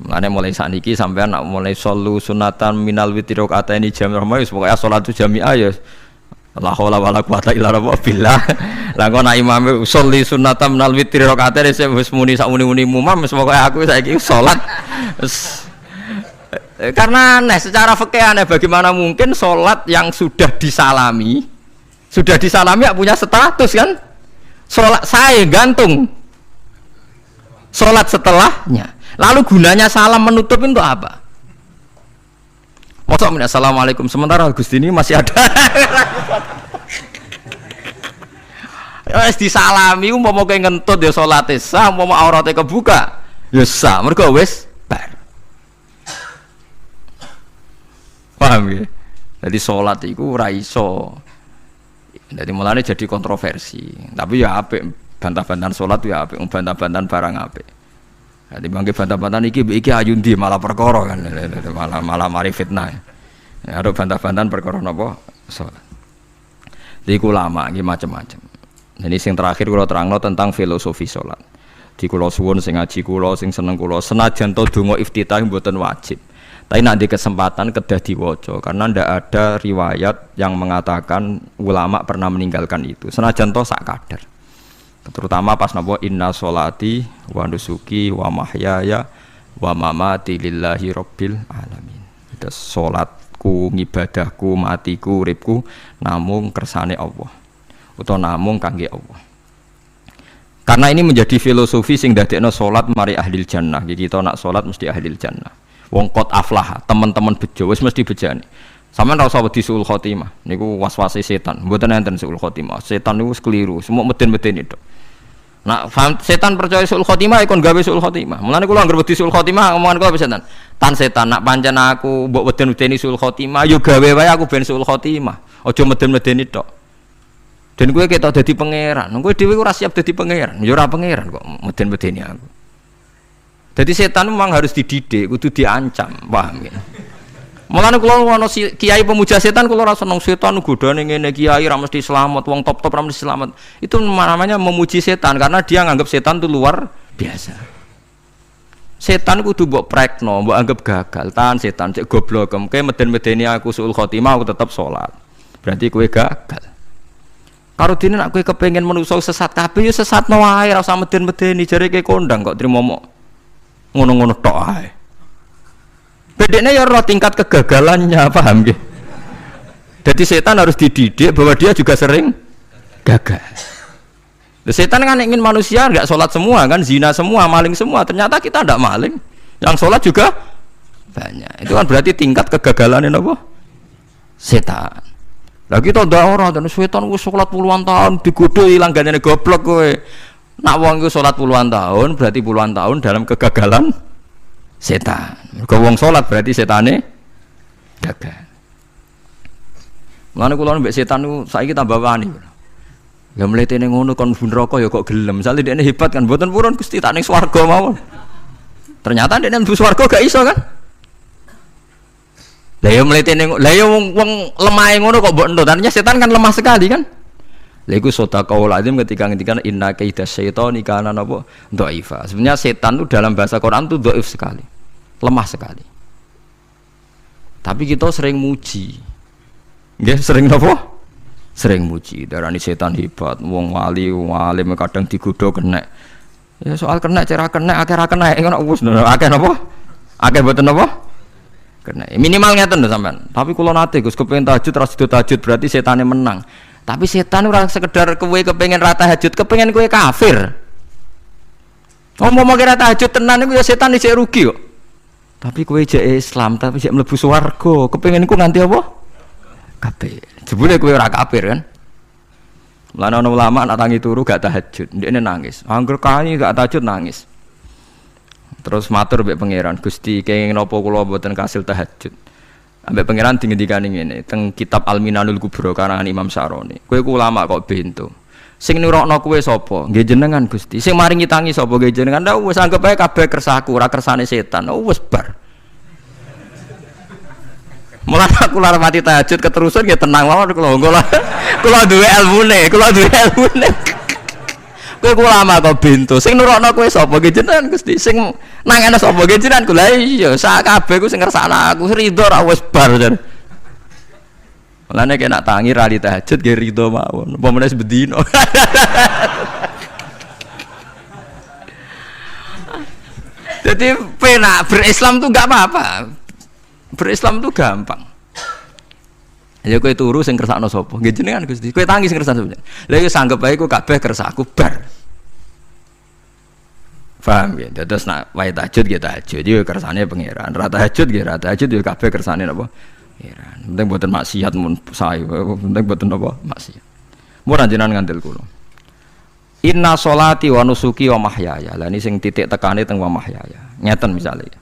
Mulane mulai sakniki sampean nak mulai solu sunatan minal witir rakaataini jami'ah wis pokoke salatu jami'ah ya la haula wala quwata illa billah. Lah kok nak imame sholli sunatan minal witir rakaataini wis muni sak muni-muni mumam wis pokoke aku saiki salat karena aneh secara fikih aneh, bagaimana mungkin sholat yang sudah disalami ya punya status kan? Sholat saya gantung sholat setelahnya, lalu gunanya salam menutup itu apa? Masa assalamualaikum sementara Gusti ini masih ada wis disalami umpama kowe ngentut ya salate sah, umpama aurate kebuka ya sah, mergo wis bar. Paham ya? Jadi sholat itu ora iso. Jadi mulane jadi kontroversi. Tapi ya apik, bantah-bantahan sholat ya apik, bantah-bantahan barang apik. Jadi bangke bantah-bantahan iki ayundi malah perkara kan, malah mari fitnah. Ya ada bantah-bantahan perkara napa? Sholat. Jadi ulama iki macam-macam. Jadi sing terakhir kula terangno tentang filosofi sholat. Di kula suwun sing ngaji kula sing seneng kula senajan to donga iftitah mboten wajib. Tapi nanti kesempatan kedah diwaca karena ndak ada riwayat yang mengatakan ulama pernah meninggalkan itu. Senajan toh sak kadar. Terutama pas napa inna sholati wa nusuki wa mahyaya wa mamati lillahi rabbil alamin. Terus salatku, ngibadahku, matiku, uripku namung kersane Allah. Utawa namung kangge Allah. Karena ini menjadi filosofi sing dadekno salat mari ahlil jannah. Kita nak salat mesti ahlil jannah. Wong qad aflah, teman-teman bejo wis mesti bejane. Sampeyan ora usah wedi suul khotimah. Niku waswase setan. Mboten enten suul khotimah. Setan niku keliru, semua meden-meden itu. Nak setan percaya suul khotimah ikon gawe suul khotimah. Mulane kula anggere wedi suul khotimah omongan kula setan. Tan setan nak pancen aku mbok weden-wedeni suul khotimah, yo gawe wae aku ben suul khotimah. Aja meden-medeni tok. Dan kowe ketok dadi pangeran. Kowe dhewe ora siap dadi pangeran. Ya ora pangeran kok meden-medeni aku. Jadi setan memang harus dididik, kudu diancam, paham ya? Mulane kula ana kiai pemuja setan kula ora seneng setan godane ngene kiai ra mesti selamat, wong top-top ra mesti selamat. Itu namanya memuji setan karena dia nganggap setan itu luar biasa. Setan kudu mbok prekno, mbok anggap gagal. Tahan setan cek goblok, kowe meden-medeni aku suul khotimah aku tetap salat. Berarti kowe gagal. Karo dene nek kowe kepengin menungso sesat kabeh ya sesatno wae, ora usah meden-medeni jare kowe kondang kok trimo ngono-ngono tok ae. Bedene ya ora tingkat kegagalannya, paham nggih? Jadi setan harus dididik bahwa dia juga sering gagal. Setan kan ingin manusia nggak sholat semua kan, zina semua, maling semua. Ternyata kita tidak maling, yang sholat juga banyak. Itu kan berarti tingkat kegagalan ini apa? Setan. Lagi kita udah orang dan setan gue sholat puluhan tahun digodoh hilang gantinya goblok gue. Nak wong gue sholat puluhan tahun berarti puluhan tahun dalam kegagalan setan. Kalau wong sholat berarti setannya gagal. Mulane kula mbek setan niku saiki tambah wani. Ya mletene ngono kon mlebu neraka ya kok gelem. Misale dekne hebat kan mboten purun Gusti tak ning swarga mawon. Ternyata dekne mlebu swarga gak iso kan? Lah ya mletene lah ya wong lemahe ngono kok mbok entuk. Tandanya setan kan lemah sekali kan? Lah iku sedekahul azim ketika ngendikan inna kaidas syaitani kana napa dhaifa. Sebenarnya setan itu dalam bahasa Quran itu dhaif sekali. Lemah sekali. Tapi kita sering muji. Nggih sering napa? Sering muji, darani setan hebat, wong wali, wong alim kadang digodho kena. Ya soal kena cara kena, akeh ra kena ngono wis akeh napa? Akeh mboten napa? Kena. Minimal ngeten lho sampean. Tapi kula nate Gus kepengin tahajud ra sido tahajud berarti setane menang. Tapi setan ora sekedar kowe kepengin ra tahajud, kepengin kowe kafir. Ngomong kira tahajud tenan iku ya setan isih rugi kok. Tapi kowe jek Islam, tapi jek mlebu swarga, kepengin ku nganti apa? Kafir. Jebule kowe ora kafir kan? Mulane ana ulama nak tangi turu gak tahajud, ndekne nangis. Angger kani gak tahajud nangis. Terus matur mbek pangeran, Gusti kenging napa kula mboten kasil tahajud. Ambek pangeran dingendikane ngene, teng kitab Al-Minanul Kubra karangan Imam Syaroni. Kowe ku ulama kok bento. Sing nurokno kowe sapa? Nggih jenengan Gusti. Sing maringi tangi sapa? Nggih jenengan. Ndak wis anggap ae kabeh kersaku, ora kersane setan. Wis bar. Mulane aku lara mati tahajud keterusan ya tenang mawon kula duwe ilmune, kowe ulama kok bento sing nurokno kowe sapa nggih jenengan Gusti sing nangane sapa nggih jenengan kula iya sak kabeh ku sing ngersakno aku ridho ra wis bar jan. Mulane nek nak tangi ra di tahajud nggih ridho mawon apa meneh bedino. Jadi penak berislam tuh gak apa-apa. Berislam itu gampang. Ya kowe turu sing kersakno sapa? Nggih jenengan Gusti. Kowe tangi sing kersakno sapa? Lah iku sanggep ae kowe kabeh kersakku bar. Paham ya? Terus nak wae tahajud ya tahajud yo kersane pangeran. Ra tahajud ya ra tahajud yo kabeh kersane napa? Pangeran. Penting mboten maksiat mun sae. Penting mboten napa? Maksiat. Mun jenengan ngandel kula. Inna sholati wa nusuki wa mahyaya. Lah ini sing titik tekane teng wa mahyaya. Ngeten misalnya.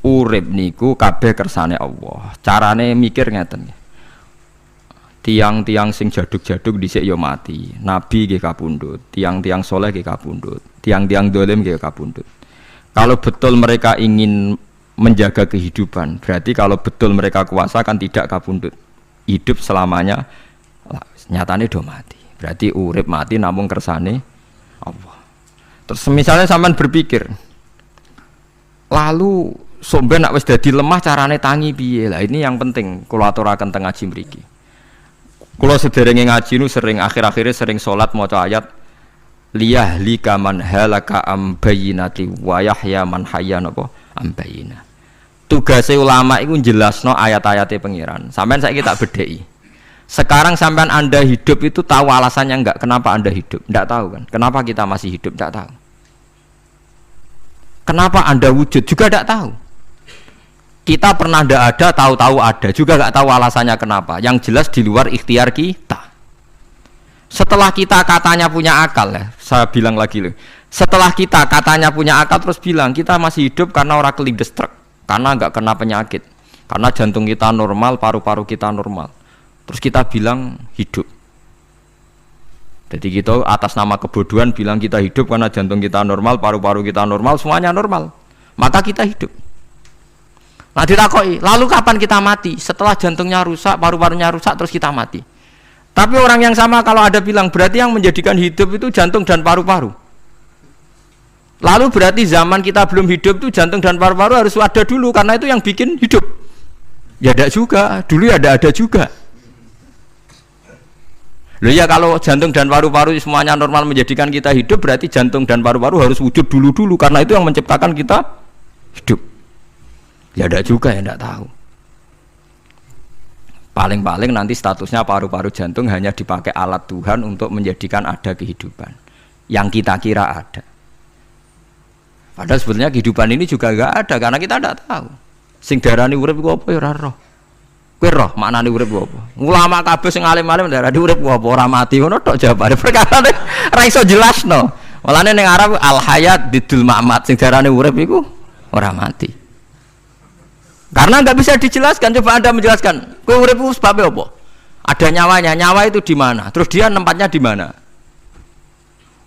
Urip niku kabeh kersane Allah. Carane mikir ngeten. Tiang-tiang sing jaduk-jaduk dhisik ya mati. Nabi nggih kapundhut, tiang-tiang soleh nggih kapundhut, tiang-tiang dolim nggih kapundhut. Kalau betul mereka ingin menjaga kehidupan, berarti kalau betul mereka kuasa kan tidak kapundhut. Hidup selamanya nyatane do mati. Berarti urip mati namung kersane Allah. Terus misalnya sampean berpikir, lalu somben nak wis dadi lemah carane tangi piye? Lah ini yang penting kula aturaken teng ngaji mriki. Kula sederenge ngaji nu sering akhir-akhire sering salat maca ayat liyahlika man halaka am bayyinati wa yahya man hayya napa am bayyina. Tugase ulama iku jelasno ayat-ayate pengiran. Sampeyan saiki tak bedheki. Sekarang sampean Anda hidup itu tahu alasannya enggak? Kenapa Anda hidup? Enggak tahu kan? Kenapa kita masih hidup? Enggak tahu. Kenapa Anda wujud? Juga enggak tahu. Kita pernah ndak ada, tahu-tahu ada, juga nggak tahu alasannya kenapa. Yang jelas di luar ikhtiar kita. Setelah kita katanya punya akal, ya, saya bilang lagi loh. Setelah kita katanya punya akal terus bilang kita masih hidup karena orang kelindes truk, karena nggak kena penyakit, karena jantung kita normal, paru-paru kita normal. Terus kita bilang hidup. Jadi kita atas nama kebodohan bilang kita hidup karena jantung kita normal, paru-paru kita normal, semuanya normal. Maka kita hidup. Nah ditakoi, lalu kapan kita mati? Setelah jantungnya rusak, paru-parunya rusak, terus kita mati. Tapi orang yang sama kalau ada bilang berarti yang menjadikan hidup itu jantung dan paru-paru. Lalu berarti zaman kita belum hidup itu jantung dan paru-paru harus ada dulu karena itu yang bikin hidup. Ya ada juga, dulu ya ada juga. Loh ya kalau jantung dan paru-paru semuanya normal menjadikan kita hidup berarti jantung dan paru-paru harus wujud dulu karena itu yang menciptakan kita hidup. Ya ada juga yang tidak tahu. Paling-paling nanti statusnya paru-paru jantung hanya dipakai alat Tuhan untuk menjadikan ada kehidupan yang kita kira ada. Padahal sebetulnya kehidupan ini juga enggak ada karena kita tidak tahu. Sing darani urip iku apa ya ora roh. Kowe roh maknane urip apa? Ulama kabeh sing alim-alim darani urip apa ora mati ngono tok jawabane. Perkara ora iso jelasno. Mulane ning Arab al hayat bidul mamat sing darani urip iku ora mati. Karena nggak bisa dijelaskan, coba Anda menjelaskan. Kowe urip itu sebabnya apa? Ada nyawanya, nyawa itu di mana? Terus dia nempatnya di mana?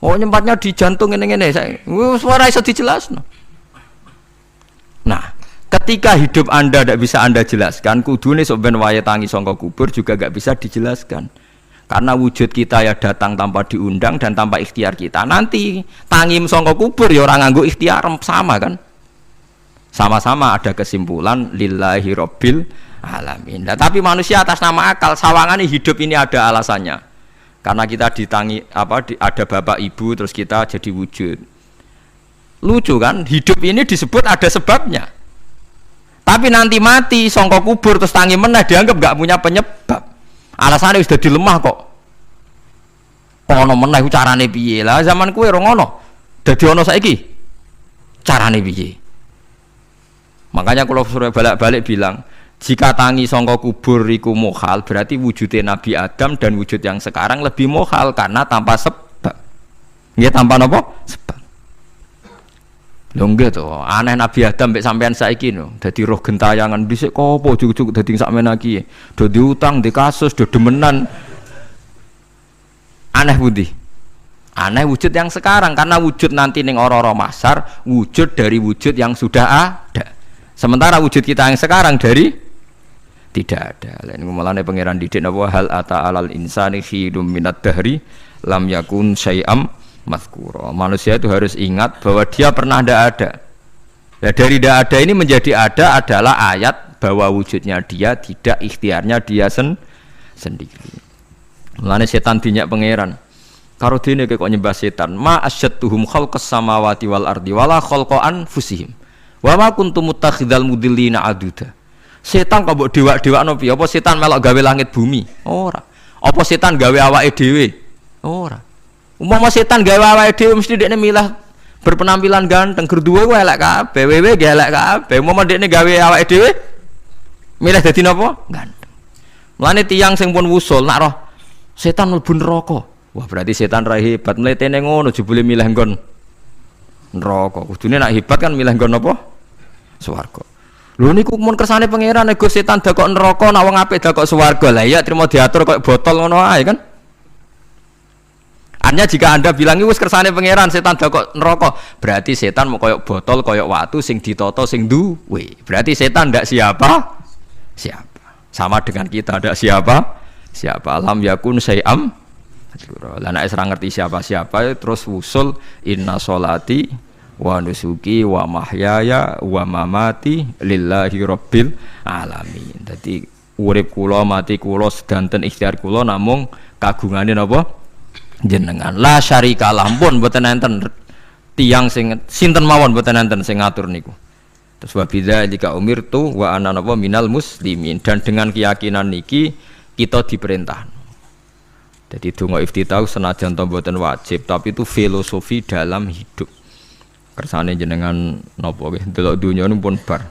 Oh, nempatnya di jantung ini. Suara bisa dijelaskan. Nah, ketika hidup Anda tidak bisa Anda jelaskan, kudune sok ben wayahe tangi sangka kubur juga nggak bisa dijelaskan. Karena wujud kita ya datang tanpa diundang dan tanpa ikhtiar kita. Nanti tangi sangka kubur ya orang nganggo ikhtiar sama kan? Sama-sama ada kesimpulan lillahi rabbil alamin. Nah, tapi manusia atas nama akal sawangan hidup ini ada alasannya. Karena kita ada bapak ibu terus kita jadi wujud. Lucu kan? Hidup ini disebut ada sebabnya. Tapi nanti mati songkok kubur terus tangi meneh dianggap gak punya penyebab. Alasannya sudah dilemah kok. Ono meneh carane piye? Lah zaman kuwe ora ngono. Dadi ono saiki. Carane piye? Makanya kalau suruh balik-balik bilang, jika tangi sangka kubur iku mukhal, berarti wujudnya Nabi Adam dan wujud yang sekarang lebih mukhal karena tanpa sebab. Nggih tanpa napa? Sebab. Lho nggih to, aneh Nabi Adam mbek sampean saiki no. Dadi roh gentayangan dhisik kopo juk-juk dadi sakmen iki. Do diutang, di kasus, do demenan. Aneh pundi? Aneh wujud yang sekarang karena wujud nanti ning ora-ora mahsyar wujud dari wujud yang sudah ada. Sementara wujud kita yang sekarang dari tidak ada. Lain mulane pangeran didik napa hal ata alal insani khidum minad dahri lam yakun syai'am mazkura. Manusia itu harus ingat bahwa dia pernah tidak ada. Nah, dari tidak ada ini menjadi ada adalah ayat bahwa wujudnya dia tidak ikhtiarnya dia sendiri. Mulane setan dinyak pangeran. Karo dene kok nyembah setan. Ma asyattuhum khalqas samawati wal ardi wala khalqa anfusihim. Wa ma kuntum muttakhidal mudillina aduda. Setan kok mbok dewak-dewakno piye? Apa setan melok gawe langit bumi? Ora. Apa setan gawe awake dhewe? Ora. Umpama setan gawe awake dhewe mesti dekne milah berpenampilan ganteng, gerduwe ku elek kabeh, wewe ge elek kabeh. Umpama dekne gawe awake dhewe milih dadi napa? Ganteng. Mulane tiyang sing pun wusul nak roh setan mlebu neraka. Wah, berarti setan ra hebat, mletene ngono jebule milih nggon neraka. Kudune nak hebat kan milih nggon apa? Swarga. Lho niku mun kersane pangeran nego setan dakok neraka nak wong apik dakok swarga. Lah iya trimo diatur koyo botol ngono ae kan. Artinya jika Anda bilang wis kersane pangeran setan dakok neraka, berarti setan mau koyo botol koyo watu sing ditata sing duwe. Berarti setan ndak siapa? Siapa. Sama dengan kita ndak siapa? Siapa alam yakun syai'am. Lah nek ora ngerti siapa-siapa terus wusul inna sholati wa nusuki wa mahyaya wa mamati lillahi rabbil alamin. Dadi urip kula mati kula sedanten ikhtiar kula namung kagungane napa jenengan. La syarikalah pun mboten enten tiyang sing sinten mawon mboten enten sing ngatur niku. Terus wa bidzalika umirtu wa ana napa minal muslimin, dan dengan keyakinan niki kita diperintah. Jadi donga iftitah senajan to mboten wajib tapi itu filosofi dalam hidup. Kersane jenengan napa nggih delok donya niku pun bar.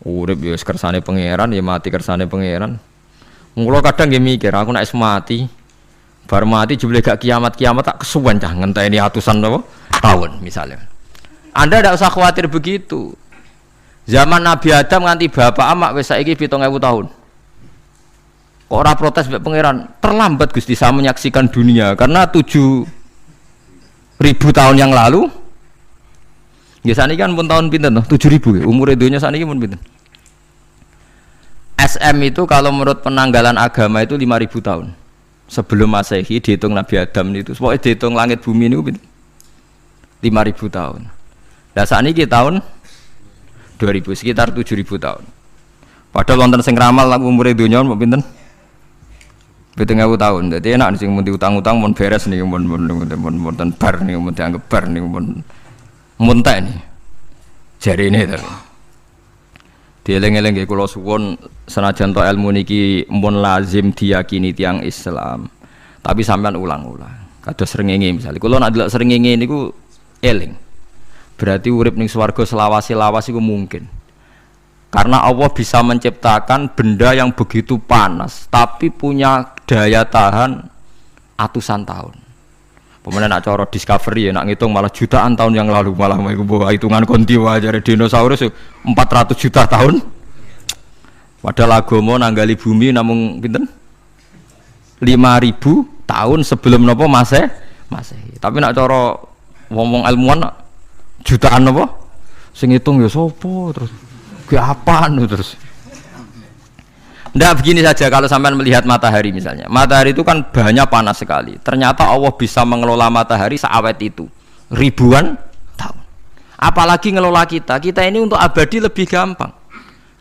Urip ya kersane pangeran ya mati kersane pangeran. Mula kadang nggih mikir aku nek mati bar mati jebule gak kiamat-kiamat tak kesuwen cah ngenteni atusan apa tahun misalnya. Anda tidak usah khawatir begitu. Zaman Nabi Adam nganti bapak amak wis saiki 7.000 tahun. Kok ora protes mbek pangeran? Terlambat Gusti saya menyaksikan dunia karena 7.000 tahun yang lalu. Ya saniki kan pun tahun pinten toh? 7.000 umur dunia saniki pun pinten? SM itu kalau menurut penanggalan agama itu 5.000 tahun. Sebelum Masehi dihitung Nabi Adam itu, pokoknya dihitung langit bumi ini 5.000 tahun. Nah saat ini tahun 2000 sekitar 7.000 tahun. Padahal wonten sing ramal umur dunia mau pinten? 7.000 tahun. Jadi enak sing mun diutang-utang mun beres nih mun bar nih mun dianggap bar nih mun tak nih. Jari ini terus. Dieling-eling nggih kula suwun senajan to ilmu niki mun lazim diyakini tiyang Islam. Tapi sampean ulang-ulang. Kados srengenge misalnya. Kula nek delok srengenge niku eling. Berarti urip ning swarga selawase-lawas iku mungkin. Karena Allah bisa menciptakan benda yang begitu panas tapi punya daya tahan atusan tahun. Pemenang nak cara discovery ya nak ngitung malah jutaan tahun yang lalu malah hitungan konti wajar dinosaurus 400 juta tahun. Padahal agama nanggali bumi namung pinten? 5.000 tahun sebelum nopo Masehi. Tapi nak cara ngomong ilmuwan jutaan nopo? Sing ngitung ya sopo terus ke apaan terus. Nggak begini saja kalau sampai melihat matahari misalnya. Matahari itu kan banyak panas sekali. Ternyata Allah bisa mengelola matahari seawet itu. Ribuan tahun. Apalagi ngelola kita. Kita ini untuk abadi lebih gampang.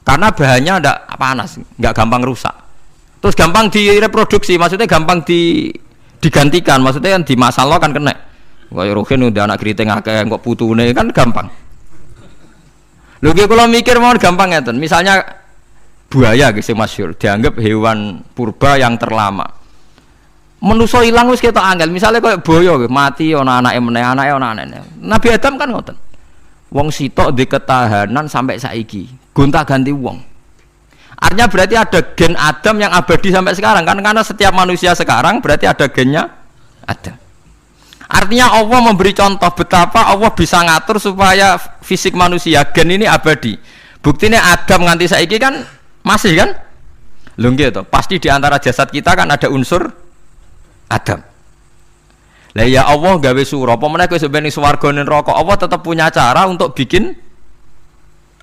Karena bahannya tidak panas. Nggak gampang rusak. Terus gampang direproduksi. Maksudnya gampang digantikan. Maksudnya kan di masa lo kan kena. Kayak Rohin udah anak keriting akeh kok putune kan gampang. Lho kalau mikir mau gampang ya. Misalnya buaya guys yang masyhur dianggap hewan purba yang terlama. Menuso ilang wis ketok angel. Misalnya kayak boyo mati ana anake meneh, anake ana anake. Nabi Adam kan ngoten. Wong sitok di ketahanan sampai saiki. Gonta-ganti wong. Artinya berarti ada gen Adam yang abadi sampai sekarang kan karena setiap manusia sekarang berarti ada gennya Adam. Artinya Allah memberi contoh betapa Allah bisa ngatur supaya fisik manusia gen ini abadi. Buktinya Adam nganti saiki kan masih kan? Lho nggih to, pasti di antara jasad kita kan ada unsur Adam. Lah ya Allah gawe sura, apa meneh kowe sampeyan ning swarga ning neraka, Allah tetap punya cara untuk bikin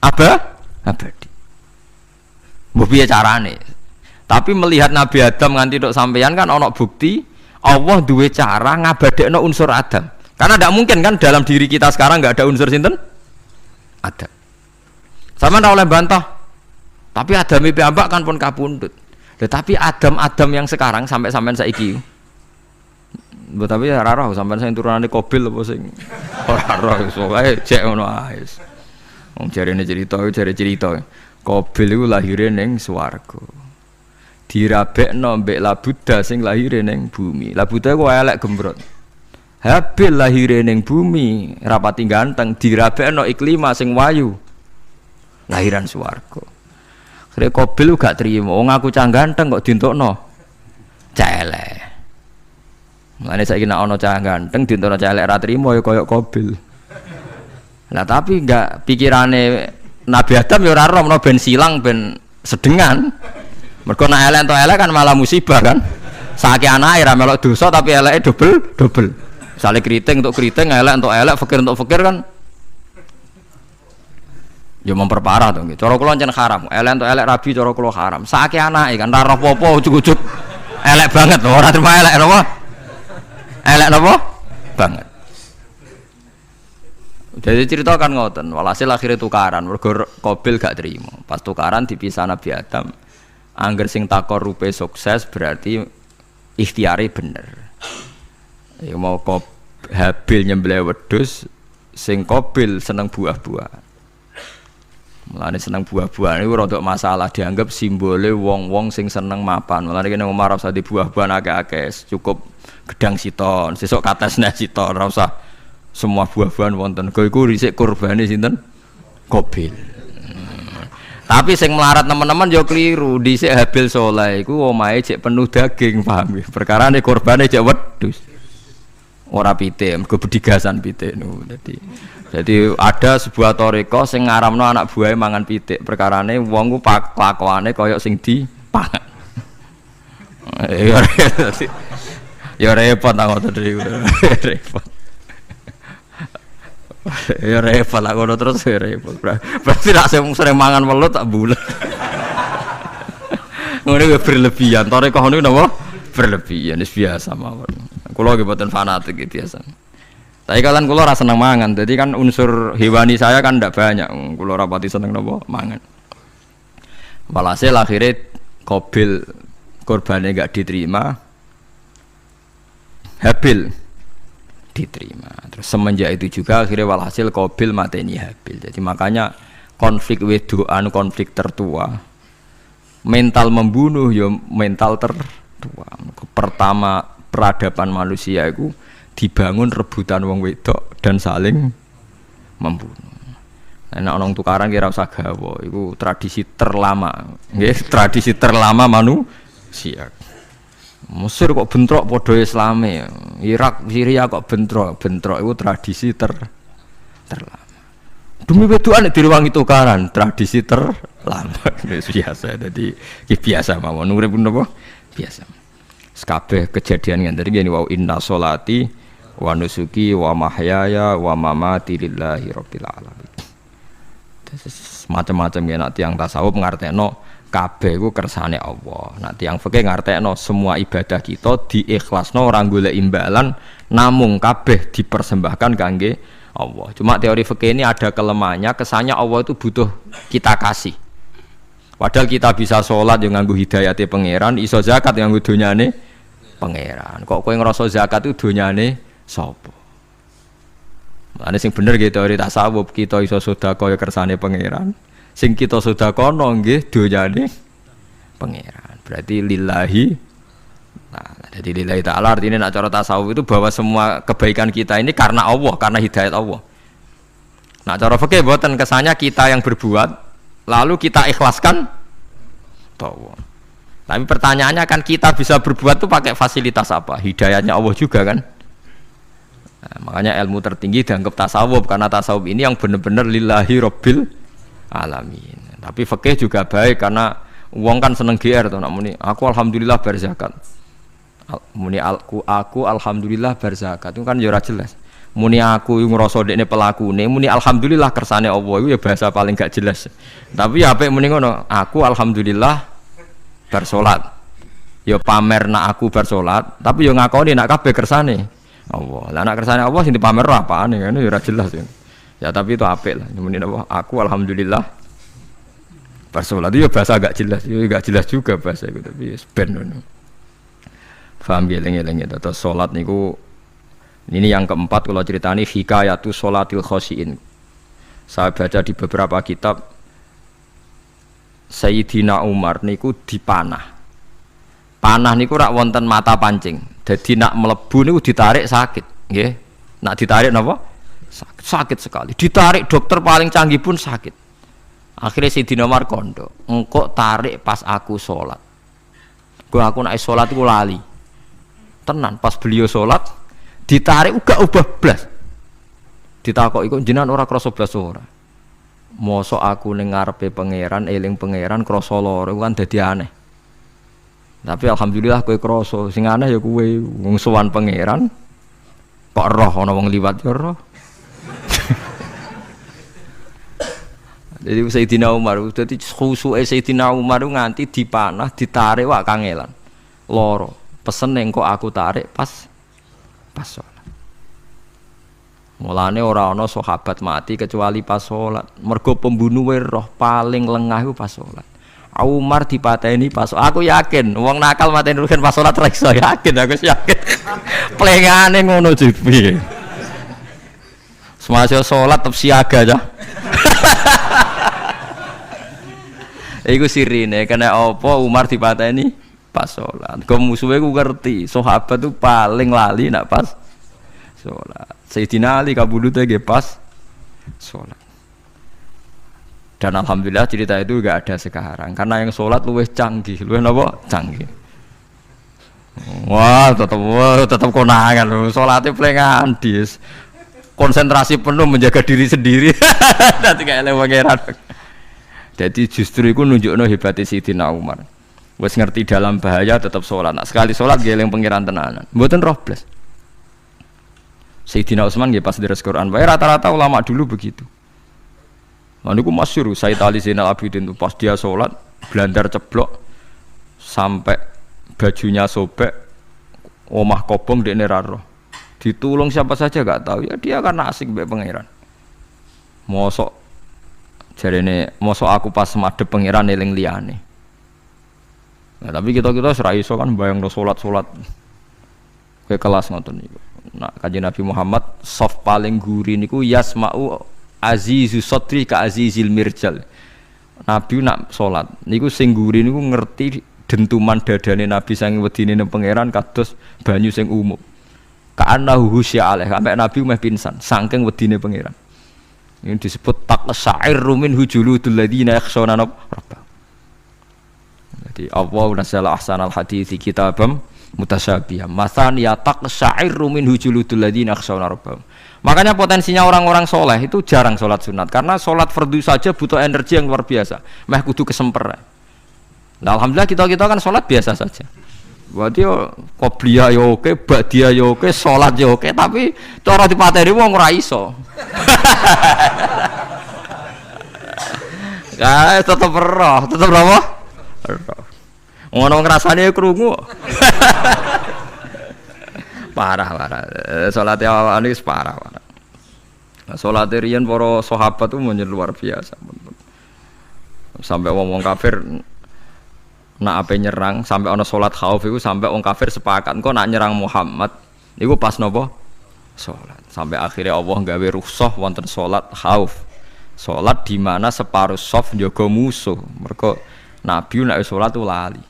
abadi. Mbok piye carane? Tapi melihat Nabi Adam nganti tok sampeyan kan ana bukti Allah duwe cara ngabadekno unsur Adam. Karena tidak mungkin kan dalam diri kita sekarang nggak ada unsur sinten? Adam. Sama ndak oleh bantah. Tapi Adam piyambak kan pun kapundhut. Tetapi Adam yang sekarang sampai saiki. Mbok tapi ya ora roh sampean sing turunane Qabil apa sing ora roh pokoke jek ngono ae. Wong jarene cerita. Qabil iku lahire ning swarga. Dirabekno mbek Labuda sing lahire ning bumi. Labuda ku elek gembrot. Habil lahire ning bumi, rapati ganteng, dirabekno Iklima sing wayu. Lahiran swarga. Kare Qabil gak trimo, wong aku cah ganteng kok dientukno cah elek. Mulane saiki nek ana cah ganteng dientukno cah elek ra trimo ya kaya Qabil. Nah tapi enggak pikirane Nabi Adam ya ora roh ben silang ben sedengan. Mergo nek elek entuk elek kan malah musibah kan. Saiki anake ra melok dosa tapi eleke dobel. Misale keriting untuk keriting, elek untuk elek, fakir untuk fakir kan ya memperparah to nggih. Cara kula ncen haram. Elek entuk elek rabi cara kula haram. Saiki anake kan ora roh apa ujug-ujug elek banget lho, ora terima elek napa? Elek napa? Banget. Jadi cerita kan ngoten, walhasil akhirnya tukaran, mergo Qabil gak terima. Pas tukaran dipisah Nabi Adam. Angger sing takor rupe sukses berarti ikhtiare bener. Ya mau Habil nyembelih wedhus, sing Qabil seneng buah-buah. Mulane seneng buah-buahan iku rada masalah dianggap simbole wong-wong sing seneng mapan. Mulane kene Umar ora usah di buah-buahan akeh-akeh, cukup gedang siton, sesuk katesne siton, ora usah semua buah-buahan wonten. Iku risik kurbane sinten? Qabil. Tapi sing melarat teman-teman yo keliru. Dhisik Habil saleh iku omahe cek penuh daging, paham ya? Perkarane kurbane cek wedhus. Ora pitik, mergo bedigasan pitik niku. Jadi ada sebuah toriko sing ngaramno anak buahe mangan pitik. Perkarane wong ku kelakuane kaya sing dipangan. Ya repot ta ngoten iki. Repot. Ya repot lah ngono terus ya repot. Berarti nek sering mangan welut tak bulet. Ngono berlebihan. Toriko niku napa? Berlebihan wis biasa mawon. Kula nggih mboten fanatik iki biasa. Tapi kalian kula ora seneng mangan. Jadi kan unsur hewani saya kan ndak banyak. Kula ora pati seneng napa mangan. Walhasil akhirnya Qabil korbannya enggak diterima. Habil diterima. Terus semenjak itu juga akhirnya walhasil Qabil mateni Habil. Jadi makanya konflik wedoan, konflik tertua. Mental membunuh ya mental tertua. Pertama peradaban manusia itu dibangun rebutan wong wedok dan saling membunuh. Nah, orang tukaran kira usah gawa, itu tradisi terlama, tradisi terlama manusia. Mesir kok bentrok podo Islame, Irak, Syria kok bentrok itu tradisi terlama. Demi wedokan direwangi tukaran, tradisi terlama. Biasa, jadi biasa mawon urip napa? Biasa. Kabeh kejadian ngene iki wa inna sholati wa nusuki wa mahyaya wa mamati lillahi rabbil alamin. Macam-macam ya nak tiang tasawuf ngartekno kabeh iku kersane Allah. Nak tiang fikih ngartekno semua ibadah kita diikhlasno ora golek imbalan namung kabeh dipersembahkan kangge Allah. Cuma teori fikih ini ada kelemahannya, kesannya Allah itu butuh kita kasih. Padahal kita bisa sholat yang nganggo hidayate pangeran, iso zakat yang nganggo donyane pangeran. Kok kowe ngrasa zakat itu donyane sapa? Ane sing bener gitu teori tasawuf, kita iso sedekah ya kersane pangeran. Sing kita sedekahno nggih donyane pangeran. Berarti lillahi. Nah, jadi lillahi ta'ala artinya nak cara tasawuf itu bahwa semua kebaikan kita ini karena Allah, karena hidayat Allah. Nah, cara fikih mboten kesannya kita yang berbuat lalu kita ikhlaskan Allah. Tapi pertanyaannya kan kita bisa berbuat itu pakai fasilitas apa? Hidayatnya Allah juga kan? Nah, makanya ilmu tertinggi dianggap tasawuf karena tasawuf ini yang benar-benar lillahi rabbil alamin. Tapi fikih juga baik karena uang kan seneng GR tuh, nak muni aku alhamdulillah berzakat. Muni aku alhamdulillah berzakat itu kan ya ora jelas. Muni aku ngrasa dekne pelakune, muni alhamdulillah kersane Allah itu ya bahasa paling gak jelas. Tapi ya apik muni ngono, aku alhamdulillah bersolat. Ya pamer nak aku bersolat, tapi ya ngakoni nak kabeh kersane Allah. Lah nek kersane Allah sing dipamer apane kan ya ora jelas ya. Ya tapi itu apik lah. Muni apa? Aku alhamdulillah bersolat itu ya bahasa agak jelas. Ya enggak jelas juga bahasa itu tapi ben ngono. Paham geleng-geleng ya. Terus salat niku ini yang keempat kalau ceritani hikayatu sholatil khosyin. Saya baca di beberapa kitab Sayyidina Umar niku dipanah. Panah niku rak wonten mata pancing. Jadi nak melebu niku ditarik sakit, nggih. Nak ditarik napa? Sakit sekali. Ditarik dokter paling canggih pun sakit. Akhirnya Sayyidina Umar kondo, engkau tarik pas aku sholat. Gua aku nak sholat iku lali. Tenan pas beliau sholat ditarik uga ubah blas. Ditakoki kok jenengan ora krasa blas ora. Mosok aku ning ngarepe pangeran, eling pangeran krasa lara kan dadi aneh. Tapi alhamdulillah kowe krasa, sing aneh ya kowe wong sowan pangeran kok roh ana wong liwat ya roh. Jadi Sayyidina Umar dadi khusuke Sayyidina Umar nganti dipanah, ditarik wak kangelan. Lara. Pesen engko aku tarik pas sholat. Mulane ora ana sahabat mati kecuali pas sholat. Mergo pembunuhe roh paling lengah iku pas sholat. Umar dipateni pas aku yakin wong nakal mateni rugen pas sholat ra iso yakin aku yakin. Plengane ngono jipi. Semasa sholat tetep siaga aja. Iku sirine kena apa Umar dipateni pas sholat. Kau musuhnya ku ngerti sahabat tu paling lali nak pas sholat. Sayyidina Ali kabudutnya ge pas sholat. Dan alhamdulillah cerita itu gak ada sekarang karena yang sholat luwih canggih, luwih napa canggih. Wah tetap konangan loh. Sholatnya pelengan dis konsentrasi penuh menjaga diri sendiri. Nanti kayak lewat pangeran. Jadi justru itu nunjukno hebatnya Sayyidina Umar. Wes ngerti dalam bahaya tetap sholat. Nah, sekali sholat geleng pangeran tenanan. Mboten roh blas. Sayyidina Utsman nggih pas deres Quran. Wae rata-rata ulama dulu begitu. Lan niku masyhur Sayyid Ali Zainal Abidin itu pas dia sholat blandar ceblok sampai bajunya sobek, omah kobong dekne ra roh. Ditulung siapa saja enggak tahu. Ya dia karena asik mbek pangeran. Mosok jarene mosok aku pas madhep pangeran eling liyane. Nah, tapi kita serai iso kan bayang no sholat ke kelas ngoten niku. Nah, kanjeng Nabi Muhammad soft paling guri niku yasma'u azizu sotri ka azizil mirjal. Nabi nak salat niku sing ngguri niku ngerti dentuman dadane Nabi saking wedine nang pangeran kados banyu sing umum. Ka'annahu husya alaih, sampai Nabi meh pingsan saking wedine pangeran. Ini disebut taqsa'irru min hujuludul ladzina yakhshawna rabbahum. Jadi Allah nazzala ahsanal hadithi kitabam mutasyabihan. Matsaniya taqsa'irru min hujuludul ladzina yakhshawna rabbahum. Makanya potensinya orang-orang soleh itu jarang sholat sunat karena sholat fardu saja butuh energi yang luar biasa. Meh kudu kesemper. Nah, alhamdulillah kita kan sholat biasa saja. Berarti qobliyah yo oke, ba'diyah yo oke, sholat yo oke, tapi cara dipateni wong ora iso. Ya tetep roh, tetep apa? Ngono ngrasane krungu. Parah. Salate awake wis parah. Salate riyen para sahabat itu menjadi luar biasa. Sampai wong kafir nak ape nyerang, sampai ana salat khauf iku sampai wong kafir sepakat engko nak nyerang Muhammad niku pas napa? Salat. Sampai akhirnya Allah gawe rukhsah wonten salat khauf. Salat di mana separuh shaf njaga musuh. Mergo Nabi nek salat lali.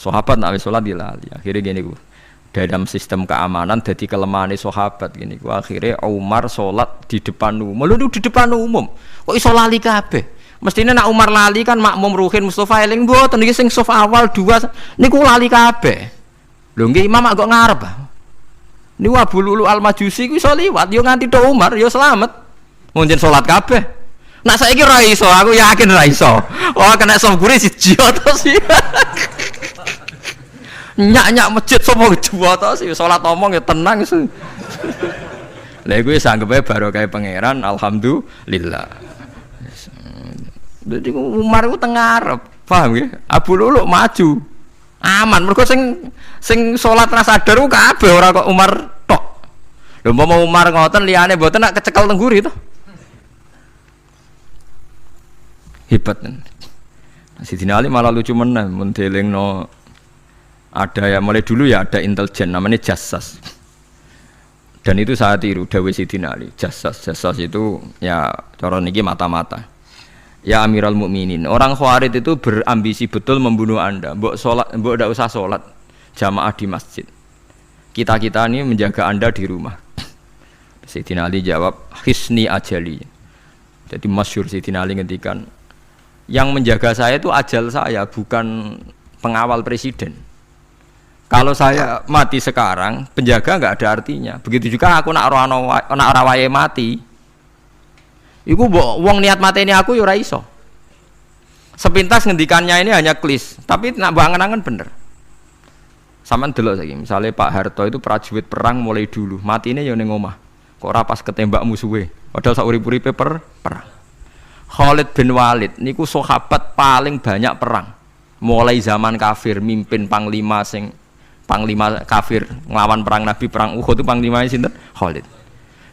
Sahabat nek salat dilali. Akhirnya gini ku. Dalam sistem keamanan jadi kelemahan sahabat gini ku akhirnya Umar sholat di depan umum. Lalu di depan umum kok iso lali kabeh? Mestinya nak Umar lali kan makmum Ruhin Mustofa eling mboten iki sing saf awal dua niku lali kabeh. Lho nggih imam kok ngarep. Niku Abu Lulu Al-Majusi ku iso liwat yo nganti tok Umar yo selamat. Munjen sholat kabeh. Nak saiki ra iso, aku yakin ra iso. Oh kena saf guri siji to sih. Nyak masjid sapa juwa to sih salat omong ya tenang sih. Lha iku wis anggepe barokah pangeran alhamdulillah. Dadi Umar ku teng ngarep, paham nggih? Abu Lulu maju. Aman mergo sing salat ra sadar ku kabeh ora kok Umar tok. Lho umpama Umar ngoten liyane mboten nak kecekel teng guri to. Hebat. Sidina Ali malah lucu meneh mun delingno ada ya mulai dulu ya ada intelijen namanya jassas dan itu saya tiru dawuh Sidina Ali jassas itu ya cara niki mata-mata ya Amirul Mukminin orang Khawarij itu berambisi betul membunuh Anda mbok ndak usah sholat jamaah di masjid kita ini menjaga Anda di rumah. Sidina Ali jawab hisni ajali. Jadi masyhur Sidina Ali ngendikan yang menjaga saya itu ajal saya bukan pengawal presiden. Kalau saya mati sekarang, penjaga nggak ada artinya. Begitu juga aku nak rawaye mati. Iku wong niat mati ini aku yura iso. Sepintas ngendikannya ini hanya klis, tapi nak bangen-angen bener. Saman delok saiki, misalnya Pak Harto itu prajurit perang mulai dulu, mati ini yang ning omah. Kok ora pas ketembak musuhe. Padahal sak urip-uripe perang. Khalid bin Walid niku sahabat paling banyak perang. Mulai zaman kafir mimpin panglima kafir nglawan perang Nabi perang Uhud itu panglimanya sinten? Khalid.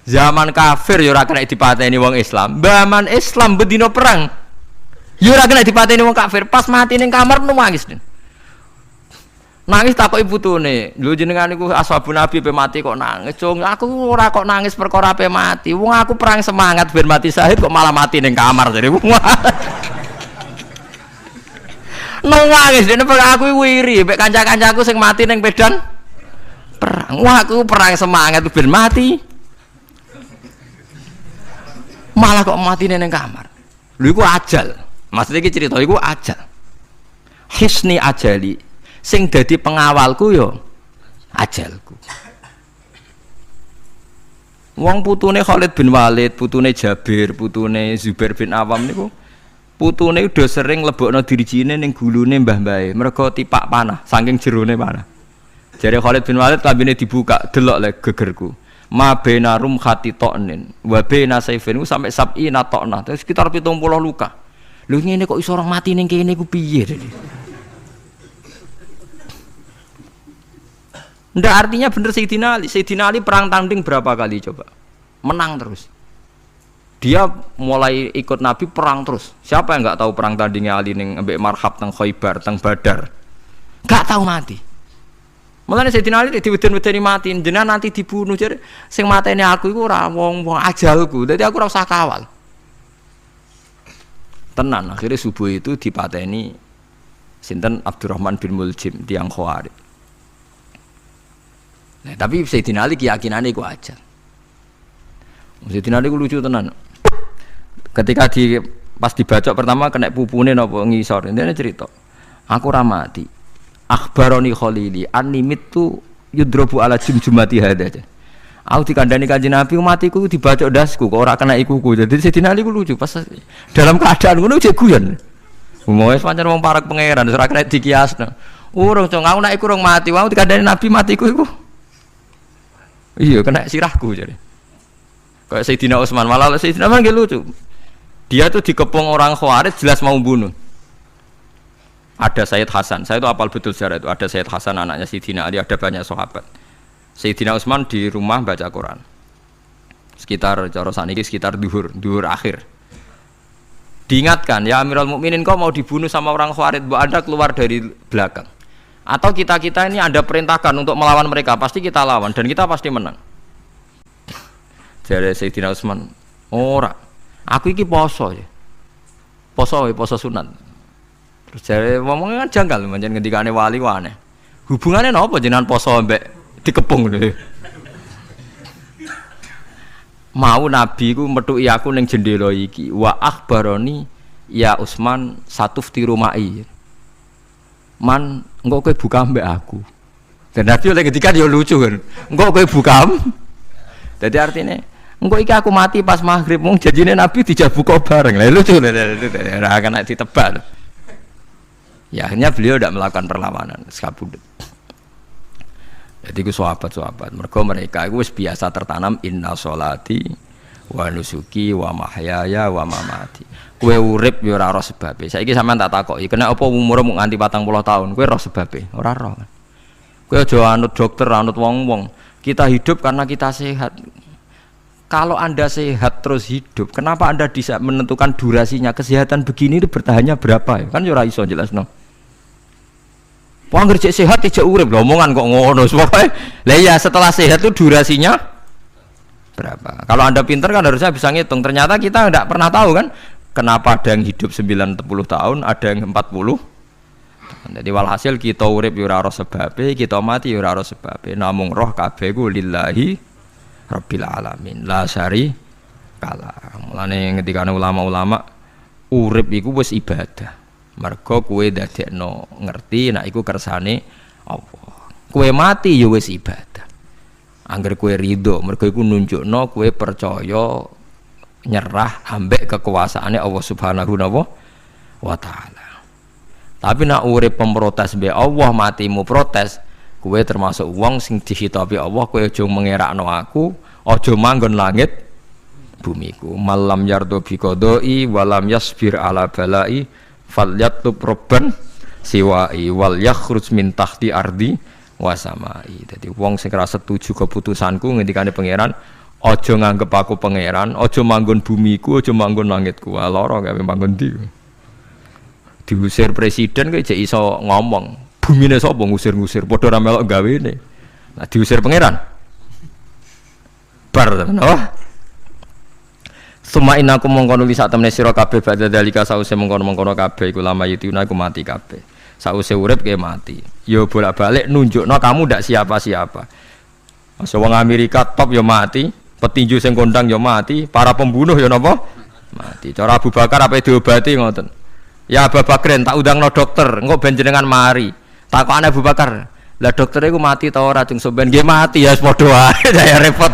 Zaman kafir ya ora kena dipateni wong Islam. Zaman Islam bedino perang ya ora kena dipateni wong kafir. Pas mati ning kamar nangis. Nangis takoki putune. Lho jenengan niku ashabun Nabi pe mati kok nangis. Cung, aku ora kok nangis perkara pe mati. Wong aku perang semangat ben mati syahid kok malah mati ning kamar jare. Nangis dene aku wiri mek kanca-kancaku sing mati ning medan perang. Wah aku perang semangat ben mati. Malah kok mati ning kamar. Lho iku ajal. Maksudnya iki cerita iku ajal. Hisni ajali. Sing dadi pengawalku yo ajalku. Wong putune Khalid bin Walid, putune Jabir, putune Zubair bin Awam niku putune udah sering lebokno dirijine ning gulune mbah-mbahe mergo tipak panah saking jerone panah. Jare Khalid bin Walid lambene dibuka, delok le gegerku. Ma baina rumkhati to'nin wa baina saifin sampai sab'ina to'nah. Terus sekitar 70 luka. Lho ngene kok iso orang mati ning kene ku piye? Ndak artinya bener Sayyidina Ali. Sayyidina Ali perang tanding berapa kali coba? Menang terus. Dia mulai ikut Nabi perang terus. Siapa yang nggak tahu perang tandingnya Ali ning ambek Marhab teng Khaibar teng Badar? Nggak tahu mati. Mulane Sayyidina Ali diweden-wedeni mati, jenengan nanti dibunuh jare sing mateni aku iku ora wong ajalku. Dadi aku ora usah kawal. Tenan akhirnya subuh itu dipateni sinten Abdurrahman bin Muljim tiang Khawarij. Nah, tapi Sayyidina Ali keyakinane iku ajal. Sayyidina Ali ku lucu tenan. Ketika pas dibacok pertama kena pupune napa ngisor. Intine cerita. Aku ora mati. Akhbaroni Khalili animit tu yudrobu ala jumjumati hada aja. Aku dikandani Kanjeng Nabi matiku dibacok dasku kok ora kena ikuku. Jadi Sayyidina Ali ku lucu pas dalam keadaan ngono jek guyon. Wis pancen wong parek pangeran ora kena dikiasno. Urung cong aku nek iku urung mati, aku dikandani Nabi matiku iku. Iya kena sirahku jadi. Kayak Sayyidina Utsman malah Sayyidina Utsman nggih lucu. Dia tuh dikepung orang Khawarij jelas mau bunuh. Ada Sayyid Hasan, saya itu apal betul sejarah itu. Ada Sayyid Hasan anaknya Sayyidina Ali, ada banyak sahabat. Sayyidina Utsman di rumah baca Quran. Sekitar cara saniki sekitar duhur akhir. Diingatkan, ya Amirul Mukminin kau mau dibunuh sama orang Khawarij, bu Anda keluar dari belakang. Atau kita ini Anda perintahkan untuk melawan mereka, pasti kita lawan dan kita pasti menang. Jadi Sayyidina Utsman, ora, aku iki poso ya, poso sunat. Terus jare ngomongnya kan janggal, pancen ngendikane wali ku aneh. Hubungannya napa jenengan poso mbek dikepung lho. Mau Nabi ku methuki aku ning jendela iki, wa akhbaroni ya Utsman satufti rumai. Man, engko kowe buka mbek aku. Dan Nabi oleh ngendikan ya lucu kan. Engko kowe buka. Dadi artine engko iki aku mati pas maghrib, mung janjine Nabi dijak buka bareng. Lah lucu ora kena ditebak. Ya akhirnya beliau tidak melakukan perlawanan, sekabudut. Jadi itu sahabat. Mereka itu biasa tertanam inna sholati wa nusuki wa mahyaya wa mamati. Kue urip ya ora roh sebabe. Saiki sampean tak takoki, kena apa umurmu nganti 40 tahun? Kue roh sebabe, ora roh. Kue aja anut dokter, anut wong-wong. Kita hidup karena kita sehat. Kalau Anda sehat terus hidup, kenapa Anda bisa menentukan durasinya? Kesehatan begini itu bertahannya berapa? Kan ya ora iso jelasno. Wong kerja sehat tidak urip, omongan kok ngono. Pokoke lah ya setelah sehat itu durasinya berapa? Kalau Anda pintar kan harusnya bisa ngitung. Ternyata kita tidak pernah tahu kan kenapa ada yang hidup 90 tahun, ada yang 40. Jadi walhasil kita urip ya ora sebabe, kita mati ya ora sebabe. Namung roh kabeh ku lillahi rabbil alamin. La syari kala. Mulane ketika ulama-ulama urip iku wis ibadah. Mergo kowe dadekno ngerti nek iku kersane Allah. Kowe mati ya wis ibadah. Angger kowe ridho, mergo iku nunjukno kowe percaya nyerah ambek kekuasaane Allah Subhanahu wa taala. Tapi nek urip pemprotes mbek Allah, matimu protes, kowe termasuk wong sing dihitabi Allah, kowe aja mengerakno aku, aja manggon langit bumiku. Malam yardo bi qodoi walam yasbir ala balai falyatub robban siwai wal yakhruj min tahti ardi wasamai. Jadi wong sing ora setuju keputusanku ngendikane pangeran, aja nganggep aku pangeran, aja manggon bumiku, aja manggon langitku. Lara gawe manggon ndi. Diusir presiden kok jek iso ngomong. Bumine sapa ngusir-ngusir, padha ra melok gawene. Nah diusir pangeran. Bar napa? Suma inaku mongkono li sak temene sira kabeh badha dalika sause mongkono-mongkono kabeh iku lama yutuna iku mati kabeh. Sause urip ke mati. Yo bolak-balik nunjukno kamu ndak siapa-siapa. Masa wong Amerika top yo mati, petinju sing kondang yo mati, para pembunuh yo napa? Mati. Cara Abu Bakar apa diobati ngoten. Ya Abu Bakrin tak undangno dokter, engko ben jenengan mari. Takokane Abu Bakar, lah dokter iku mati ta ora jeng sampean nggih mati ya padha wae ya repot.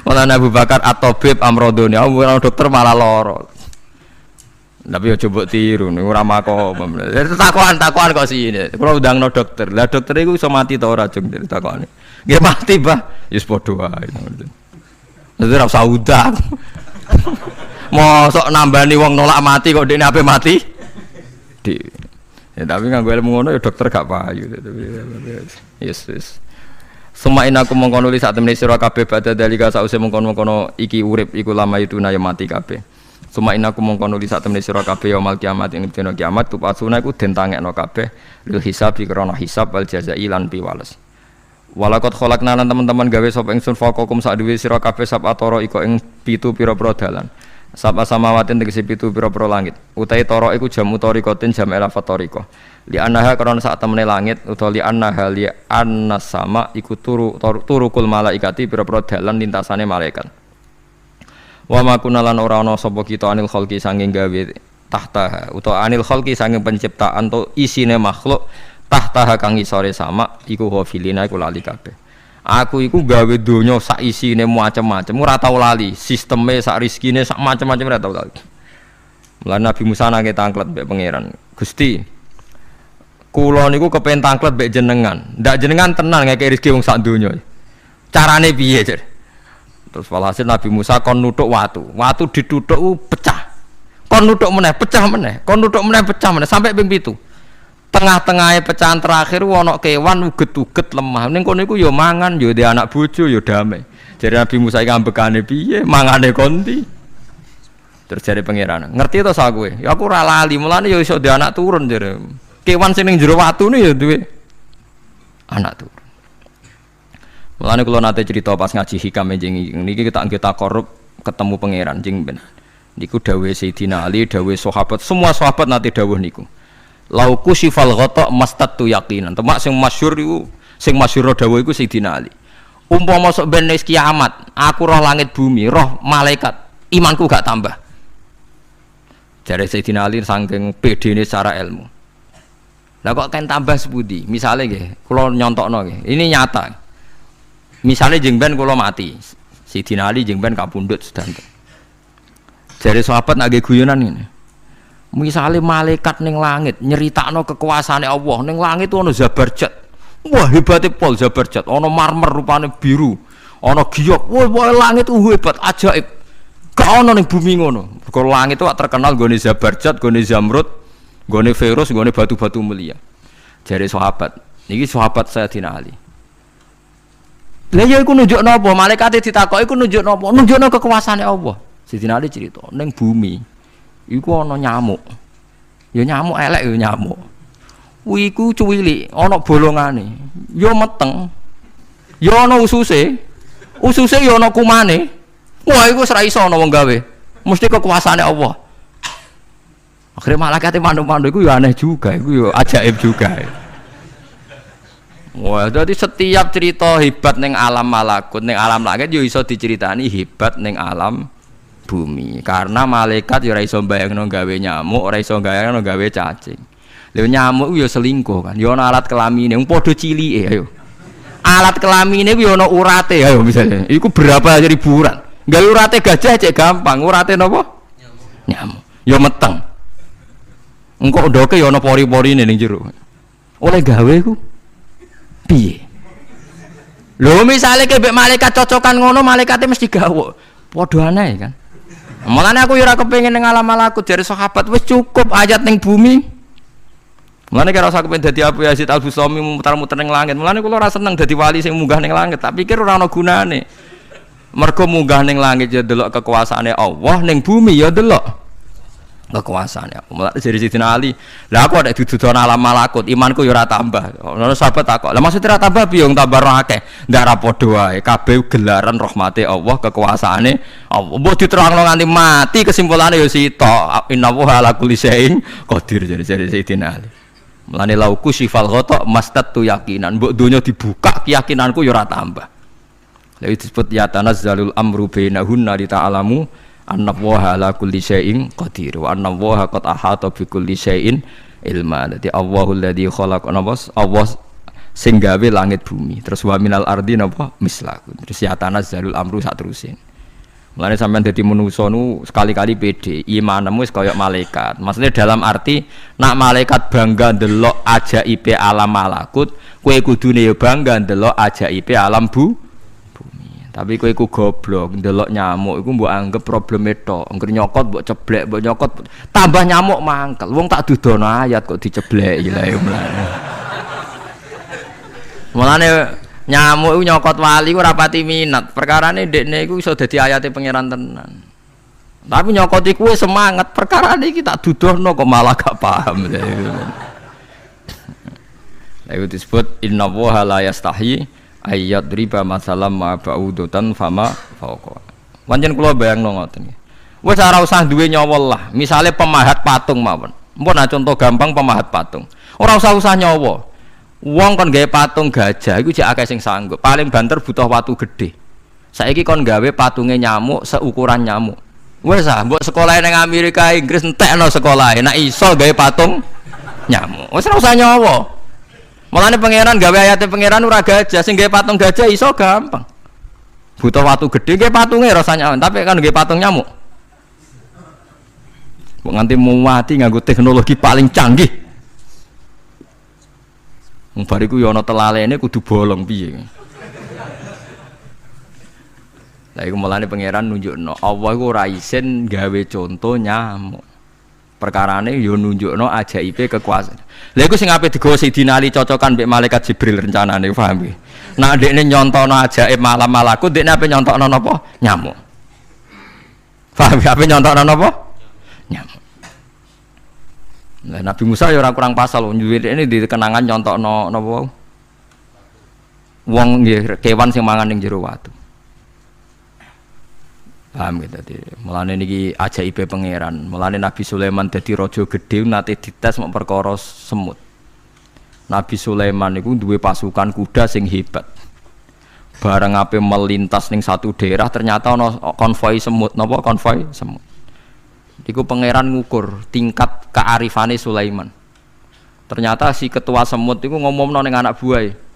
Malah Abu Bakar at-tabib amrodone, orang dokter malah loro. Tapi yo coba tiru, ora makom. Takokan kok sini. Kalau undangno dokter, lah dokter iku iso mati ta ora jeng takokane. Nggih mati, Mbah. Wis padha wae. Dadi ora usah undang. Mosok nambani wong nolak mati kok dekne ape mati? Ya tapi nganggo ilmu ngono ya dokter gak payu. Yes. Semain aku mengkono li sak temene sira kabeh badha dalika sause mengkono-mengkono iki urip iku lama itu na ya mati kabeh. Suma innakum mongko nuli sak temene sira kabeh yaumul kiamat ing dina kiamat tupasuna iku den tangekno kabeh lil hisab krana hisab wal jazai lan piwales. Walakot kholakna lan teman-teman gawe sapa ingsun faqakum sak duwe sira kabeh sab atoro iko ing 7 pira-pira dalan. Sab samawatin tegese 7 pira-pira langit. Utahe tara iku jam utarikotin jam elafat tariko. Li annaha krana sak temene langit utawa li annaha li annas sama iku turukul malaikati pira-pira dalan lintasane malaikat. Wa ma kunalan ora ana sapa kita anil khalqi sanging gawe tahta utawa anil khalqi sanging penciptaan to isine makhluk tahta kang isore sama iku ghafilina iku lali kabeh. Aku iku gawe donya sak isine macam-macam ora tau lali, sisteme sak rezekine sak macam-macam ora tau lali. Mulane Nabi Musa nangke tangklet mbek pangeran. Gusti, kula niku kepen tangklet mbek jenengan. Ndak jenengan tenan ngeke rezeki wong sak donya. Carane piye, Jar? Terus walhasil Nabi Musa kon nuthuk watu dituthuk pecah, kon nuthuk meneh pecah meneh, kon nuthuk meneh pecah meneh sampai ping 7. Tengah-tengahnya pecahan terakhir ana kewan uget-uget lemah ning kono iku ya mangan ya dhe anak bojo ya damai. Jare Nabi Musa iki ambekane piye mangane konti. Terus jare pangeran ngerti to sak kowe ya aku ora lali mulane ya iso dhe anak turun jare kewan sing ning jero watune ya duwe anak turun. Mulane kula nate cerita pas ngaji hikam jeng niki kita korup ketemu pangeran jeng ben. Niku dawuhe Sayyidina Ali, dawuhe sahabat, semua sahabat nate dawuh niku. Lauku sifal ghata mastatu yaqinan. Temak sing masyhur iku sing masyhur dawuh iku Sayyidina Ali. Umpama sok ben wis kiamat, aku roh langit bumi, roh malaikat, imanku gak tambah. Jare Sayyidina Ali saking pedene secara ilmu. Lah kok kan tambah sepundi? Misale nggih, kula nyontokno nggih. Ini nyata. Misalnya jengben kalau mati, Sayyidina Ali jengben kapundhut sedanten. Jare sahabat nak guyonan ini. Misalnya malaikat ning langit nyeritakno kekuasaane Allah, ning langit itu ana Zabarjat. Wah hebate pol Zabarjat, ana marmer rupane biru, ana giok. Wah langit itu hebat, ajaib. Gak ana ning bumi ngono. Kalau langit itu terkenal gone Zabarjat, gone Zamrud, gone Firus, gone batu-batu mulia. Jare sahabat, niki sahabat Sayyidina Ali. Lah ya iku nunjukno apa? Malaikate ditakoki iku nunjukno apa? Nunjukno kekuasaane Allah. Sayyidina Ali cerita, ning bumi iku ana nyamuk. Ya nyamuk elek ya nyamuk. Kuwi iku cuwilik, ana bolongane. Ya meteng. Ya ana ususe. Ususe ya ana kumane. Wah iku ora iso ana wong gawe. Mesti kekuasaane Allah. Akhire malaikate mandu-mandu iku ya aneh juga, iku ya ajaib juga. Wah, jadi setiap cerita hebat neng alam malakut, neng alam langit yo iso diceritani hebat neng alam bumi. Karena malaikat yo ora iso mbayangno gawe nyamuk, ora iso mbayangno gawe cacing. Lha nyamuk yo selingkuh kan, yo ana alat kelamine, wong padha cilike ayo. Alat kelamine yo ana urate ayo misalnya. Iku berapa ribuan. Gawe urate gajah cek gampang, urate napa? Nyamuk. Yo meteng. Engko ndoke yo ana pori-porine ning jero. Oleh gawe ku piye? Lho misale kebek malaikat cocokan ngono, malaikate mesti gawok. Padha aneh kan. Mulane aku ora kepengin ning alam malakut dari sahabat wis cukup ayat ning bumi. Mulane kira usah kepengin dadi Abu Yazid Al-Bustami muter-muter ning langit. Mulane kula ora seneng dadi wali sing munggah ning langit, tak pikir ora ana gunane. Mergo munggah ning langit ya delok kekuasaane Allah, ning bumi ya delok kekuasaane aku. Mulane dari Sayyidina Ali, lah aku ada dududan alam malakut, imanku yo ora tambah. Ono sahabat takok, "Lah maksud ora tambah piye wong tambah akeh?" Ndak ra padha wae, kabeh gelaran rahmate Allah, kekuasaane Allah. Mbok diterangno nganti mati kesimpulane yo sitok. Innallaha ala kulli syai'in qadir dari Sayyidina Ali. Mulane lauku sifal ghata mastatu yakinan, mbok donya dibuka keyakinanku yo ora tambah. Lha disebut ya tanazzalul amru bainahunna li ta'lamu annallaha ala kulli syai'in qadir wa annallaha qad ahata bi kulli syai'in ilma. Dadi Allahul ladzi khalaqa nabas Allah sing gawe langit bumi. Terus wa minal ardi napa mislaku. Terus ya tanazzalul amru sak terusin. Mulane sampean dadi manusa nu sekali-kali pede, imanmu wis kaya malaikat. Maksudnya dalam arti nak malaikat bangga ndelok ajaibe alam malakut, kowe kudune ya bangga ndelok ajaibe alam bumi. Tapi kowe iku goblok, ndelok nyamuk iku mbok anggap probleme tok. Engger nyokot mbok ceblek, mbok nyokot tambah nyamuk mangkel. Wong tak dudono ayat kok dicebleki lha ya mulane. Mulane nyamuk iku nyokot wali ora pati minat. Perkarane ndekne iku iso dadi ayate pangeran tenan. Tapi nyokoti kuwe semangat perkara iki tak dudohno kok malah gak paham. Lah itu disebut inna waha la yastahi ayyad riba masalam ma ba'udatan fama fauqa. Pancen kula bayangno ngoten. Wis ora usah duwe nyawa lah. Misale pemahat patung mawon. Mpun contoh gampang pemahat patung. Ora usah nyawa. Wong kon gawe patung gajah iku jek akeh sing sanggup. Paling banter butuh watu gede. Saiki kon gawe patunge nyamuk seukuran nyamuk. Wes mbok sekolah ning Amerika Inggris entekno sekolahe. Nek iso gawe patung nyamuk. Wes ora usah nyawa. Mulane pangeran gawe ayate pangeran ora gajah, sing gawe patung gajah iso gampang. Butuh watu gede gawe patunge rasa nyamuk, tapi kan gawe patung nyamuk. Mbok nganti mati nganggo teknologi paling canggih. Bariku ya ana telalene kudu bolong piye. Lah iku mulane pangeran nunjukno Allah iku ora isin gawe conto nyamuk. Perkarane ya nunjukno ajaibe kekuasaan. Lah iku sing ape digawa Sidina Ali cocokan mbek malaikat Jibril rencanane paham iki. Nek ndekne nyontono ajaib malam malaku ndekne ape nyontokno napa? Nyamuk. Paham ya ape nyontokno napa? Nyamuk. Nah, Nabi Musa ya ora kurang pasal ini di kenangan nyontokno napa wau. Wong nggih kewan sing mangan ning jero watu. Paham gitu tadi. Mulane niki ajaibe pangeran. Mulane Nabi Sulaiman dadi raja gedhe nate dites mok perkara semut. Nabi Sulaiman niku duwe pasukan kuda sing hebat. Bareng ape melintas ning satu daerah ternyata ana konvoi semut, napa konvoi semut. Iku pangeran ngukur tingkat kearifane Sulaiman. Ternyata si ketua semut itu ngomongno ning anak buahe.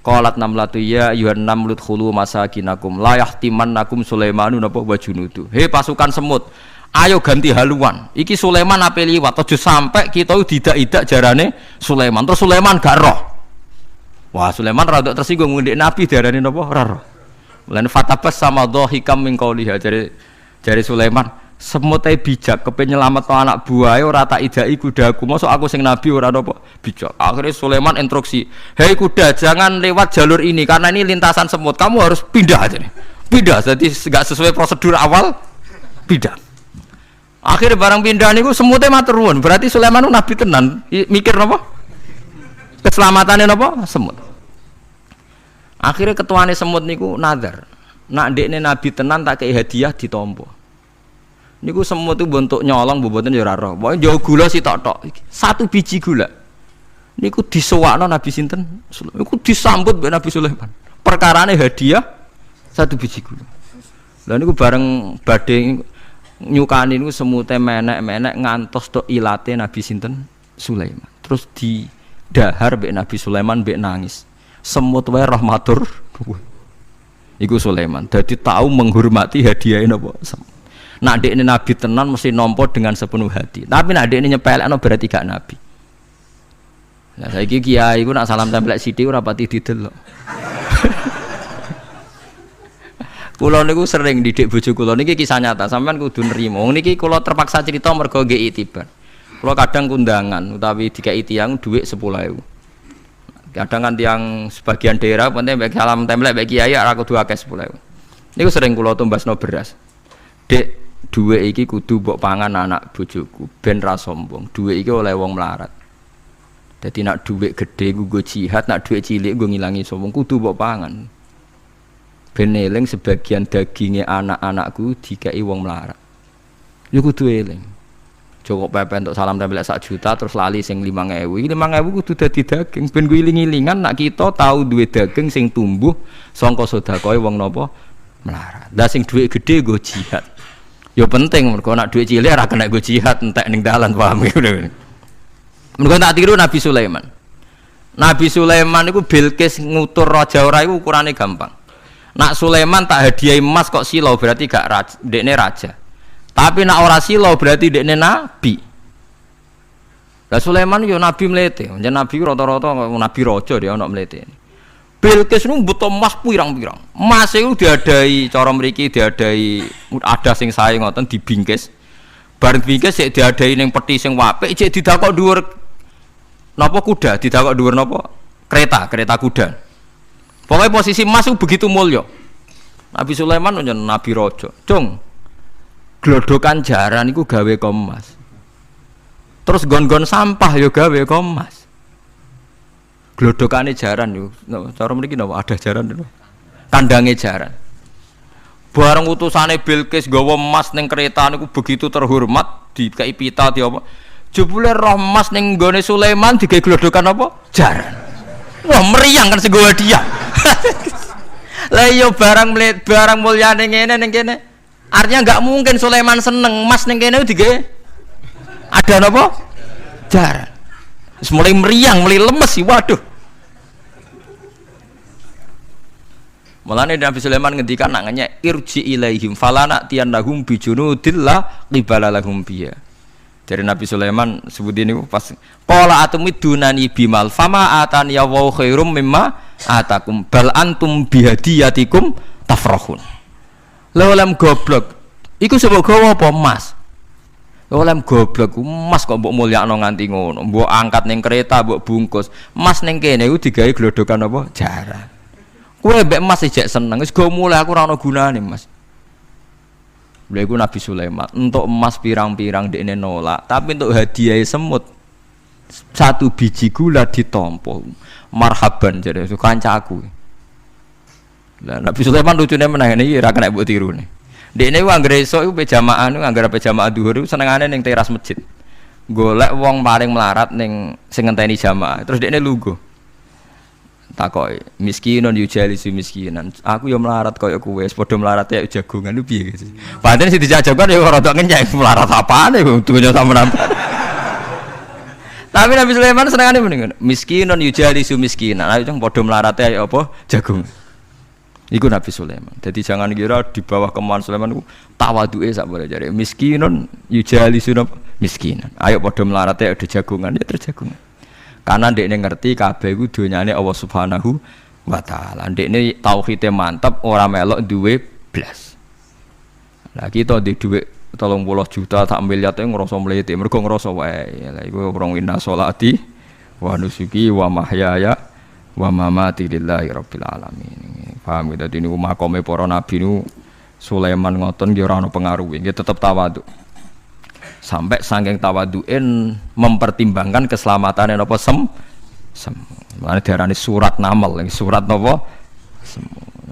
Qalat namlatu ya ayyuhan namlut khulu masakinakum la yahtimannakum Sulaimanu napa wa junudu. He pasukan semut, ayo ganti haluan. Iki Sulaiman ape liwat aja sampai kita didak-idak jarane Sulaiman. Terus Sulaiman gak roh. Wah, Sulaiman rada tersinggung ngendek Nabi diarani napa ora roh. Lan fatabas sama dhahikam min qauliha jare Sulaiman semut ae bijak kepen nyelametno anak buahe ora tak idaki kudaku mosok aku sing nabi ora apa bijak. Akhirnya Sulaiman instruksi, hei kuda jangan lewat jalur ini karena ini lintasan semut, kamu harus pindah aja nih. Pindah, jadi enggak sesuai prosedur awal pindah. Akhirnya barang pindah niku semutnya matur nuwun, berarti Sulaiman nabi tenan mikir napa keselamatannya napa semut. Akhirnya ketuane semut niku nazar nak ndekne nabi tenan tak kei hadiah ditampa. Niku semut itu bentuk nyolong boboten ya ora roh. Pokoke jauh gula sitok-tok. Satu biji gula. Niku disewakno Nabi sinten? Niku disambut mbek Nabi Sulaiman. Perkarane hadiah satu biji gula. Lah niku bareng badhe nyukani niku semute menek-menek ngantos tok ilate Nabi sinten? Sulaiman. Terus didahar mbek Nabi Sulaiman mbek nangis. Semut wae rahmatur. Iku Sulaiman. Dadi tahu menghormati hadiah napa? Nak dekne nabi tenan mesti nampa dengan sepenuh hati. Tapi nak dekne nyepelekno berarti gak nabi. Lah saiki kiai iku nak salam tempel sithik ora pati didelok. Kula niku sering didik bojo kula niki kisah nyata, sampean kudu nrimo. Niki kula terpaksa cerita mergo nggih itibar. Kula kadang kundangan utawi dikai tiyang dhuwit 10.000. Kadang kan tiyang sebagian daerah penting mek salam tempel mek kiai ora kudu akeh 10.000. Niku sering kula tumbasno beras. Dek duwe iki kudu mbok pangan anak bojoku ben ra sombong. Duwe iki oleh wong melarat. Dadi nak duwe gedhe nggo jihad, nak duwe cilik nggo ngilangi sombong kudu mbok pangan. Ben eling sebagian daginge anak-anakku dikai wong melarat. Ya kudu eling. Joko pepen untuk salam tempel 1 juta terus lali sing 5.000. Iki 5.000 kudu dadi daging ben ku iling-ilingan nak kita tahu duwe daging sing tumbuh saka sedekahe wong napa melarat. Lah sing duwe gedhe nggo jihad. Ya penting mergo nak duit cilik ora kena go jihad entek ning dalan paham ngono. Mergo tak tiru Nabi Sulaiman. Nabi Sulaiman iku Bilqis ngutur raja ora iku ukurane gampang. Nak Sulaiman tak hadiah emas kok silau berarti gak raja, dekne raja. Tapi nak ora silau berarti dekne nabi. Lah Sulaiman yo nabi mlete. Jan nabi rata-rata nabi raja dia ana mlete. Bilqis nu butuh emas pirang-pirang. Emas itu diadai cara mriki diadai ada sing sae ngoten dibingkis. Bareng bingkis sik diadai ning peti sing apik cek didakok dhuwur napa kuda, didakok dhuwur napa kereta kuda. Pokoknya posisi emas itu begitu mulya. Nabi Sulaiman njen nabi raja. Cung. Glodokan jaran iku gawe Kommas. Terus gon-gon sampah yo gawe Kommas. Glodokane jaran yo. Cara mriki napa ada jaran lho. Kandange jaran. Bareng utusane Bilqis nggawa emas ning kereta niku begitu terhormat dikai pita di apa. Jebule roh emas ning nggone Sulaiman digawe glodokan apa? Jaran. Wah meriang kan sing gawe dia. Lah iya barang mulyane ngene ning kene. Artinya enggak mungkin Sulaiman seneng emas ning kene digawe ada napa? Jaran. Wis mulai meriang, mulai lemes sih waduh. Mulane Nabi Sulaiman ngendikan nangane irji ilaihim falana tiyannahum bijunudillah qibala lahum biya. Dari Nabi Sulaiman sebut ini pas qala atumidunani bimal fama atani ya wa khairum mimma atakum bal antum bihadiyatikum tafrahun. Lha goblok iku sebab gawa apa emas? Lha goblok emas kok mbok mulyakno nganti ngono, mbok angkat ning kereta mbok bungkus. Emas ning kene iku digawe glodokan apa? Jaran. Kowe mbek emas ijek seneng, wis go mulai aku ora ana gunane, Mas. Lha iku Nabi Sulaiman, entuk emas pirang-pirang dekne nolak, tapi untuk hadiah semut satu biji gula ditampa. Marhaban jare kancaku. Lah Nabi Sulaiman lucune meneh iki ora kena mbok tirune. Dekne ku anggere esuk iku pe jamaah niku anggere pe jamaah dhuwur iku senengane ning teras masjid. Golek wong paling melarat ning sing ngenteni jamaah, terus dekne lungguh. Takoki miskinun yujalisu miskinan. Aku yo melarat koyo kowe, padha melarat ya jagongan lu piye gitu. Padahal sing dijajakan yo rada ngenyek melarat apane dunya sampean. Tapi Nabi Sulaiman senengane mendingan miskinun yujalisu miskinan. Ayo jeng padha melarat ya apa jagung. Iku Nabi Sulaiman. Jadi jangan kira di bawah kemauan Sulaiman ku tawaduke sak boleh jare. Miskinun yujalisu miskinan. Ayo padha melarat ya ada jagungan ya terjagungan. Karena ndekne ngerti kabeh iku donyane Allah Subhanahu wa taala. Ndekne tauhide mantep ora melok duwe blas. Lah kita di dhuwit 30 juta tak miliar e ngrasa mlete mergo ngrasa wae. Lah iku wong inna sholati wa nusuki wa mahyaya wa mamati lillahi rabbil alamin. Paham gitu niku makome para nabi niku Sulaiman ngoten nggih ora ana pengaruhe, nggih tetep tawadhu. Sampai saking tawaduin mempertimbangkan keselamatan napa sem. Mane diarani surat namel, surat napa?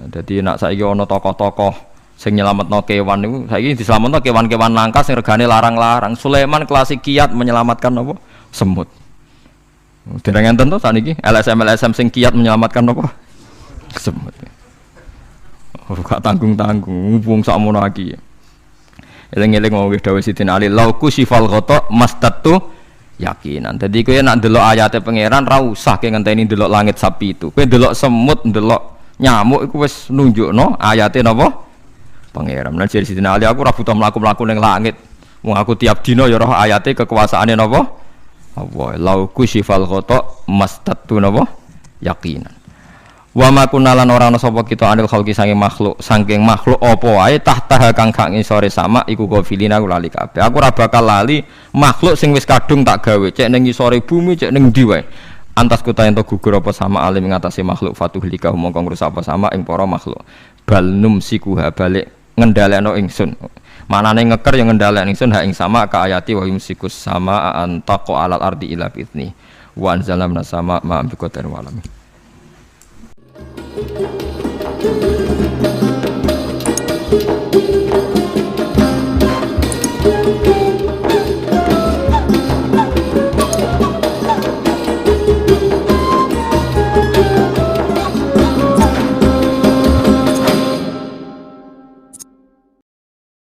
Dadi nek saiki ana tokoh-tokoh sing nyelametno kewan niku saiki diselametno kewan-kewan langka sing regane larang-larang. Sulaiman klasik kiat menyelamatkan napa? Semut. Dereng enten to saniki LSM sing kiat menyelamatkan napa? Semut. Ora gak tanggung-tanggung wong sakmono iki. Eling-eling wong wis dawuh Sidin Ali lauku sifal ghata mastatu yakinan. Dadi kowe nek ndelok ayate pangeran ra usah ke ngenteni ndelok langit sapi itu. Kowe ndelok semut, ndelok nyamuk iku wis nunjukno ayate napa? Pangeran. Lan jare Sidin Ali aku ora butuh mlaku-mlaku ning langit. Wong aku tiap dina ya roh ayate kekuasaane napa? Allah. Lauku sifal ghata mastatu napa? Yakinan. Wa ma kunalan ora ana sapa kita anil khalqi saking makhluk apa wae tahta kang gak ngisore sama iku gofilina aku lali kabeh. Aku ora bakal lali makhluk sing wis kadung tak gawe cek ning ngisore bumi cek ning ndi wae. Antas kuta ento gugur apa sama alim ngatasi makhluk fatuhlika mongko ngrusak apa sama ing para makhluk. Bal numsikuha balik ngendhalekno ingsun. Manane ngeker yang ngendhalekno ingsun ha ing sama ka ayati wa yumsikus sama antaqo alal ardi ila bitni. Wa anzalna sama ma bi qatar wa alamin.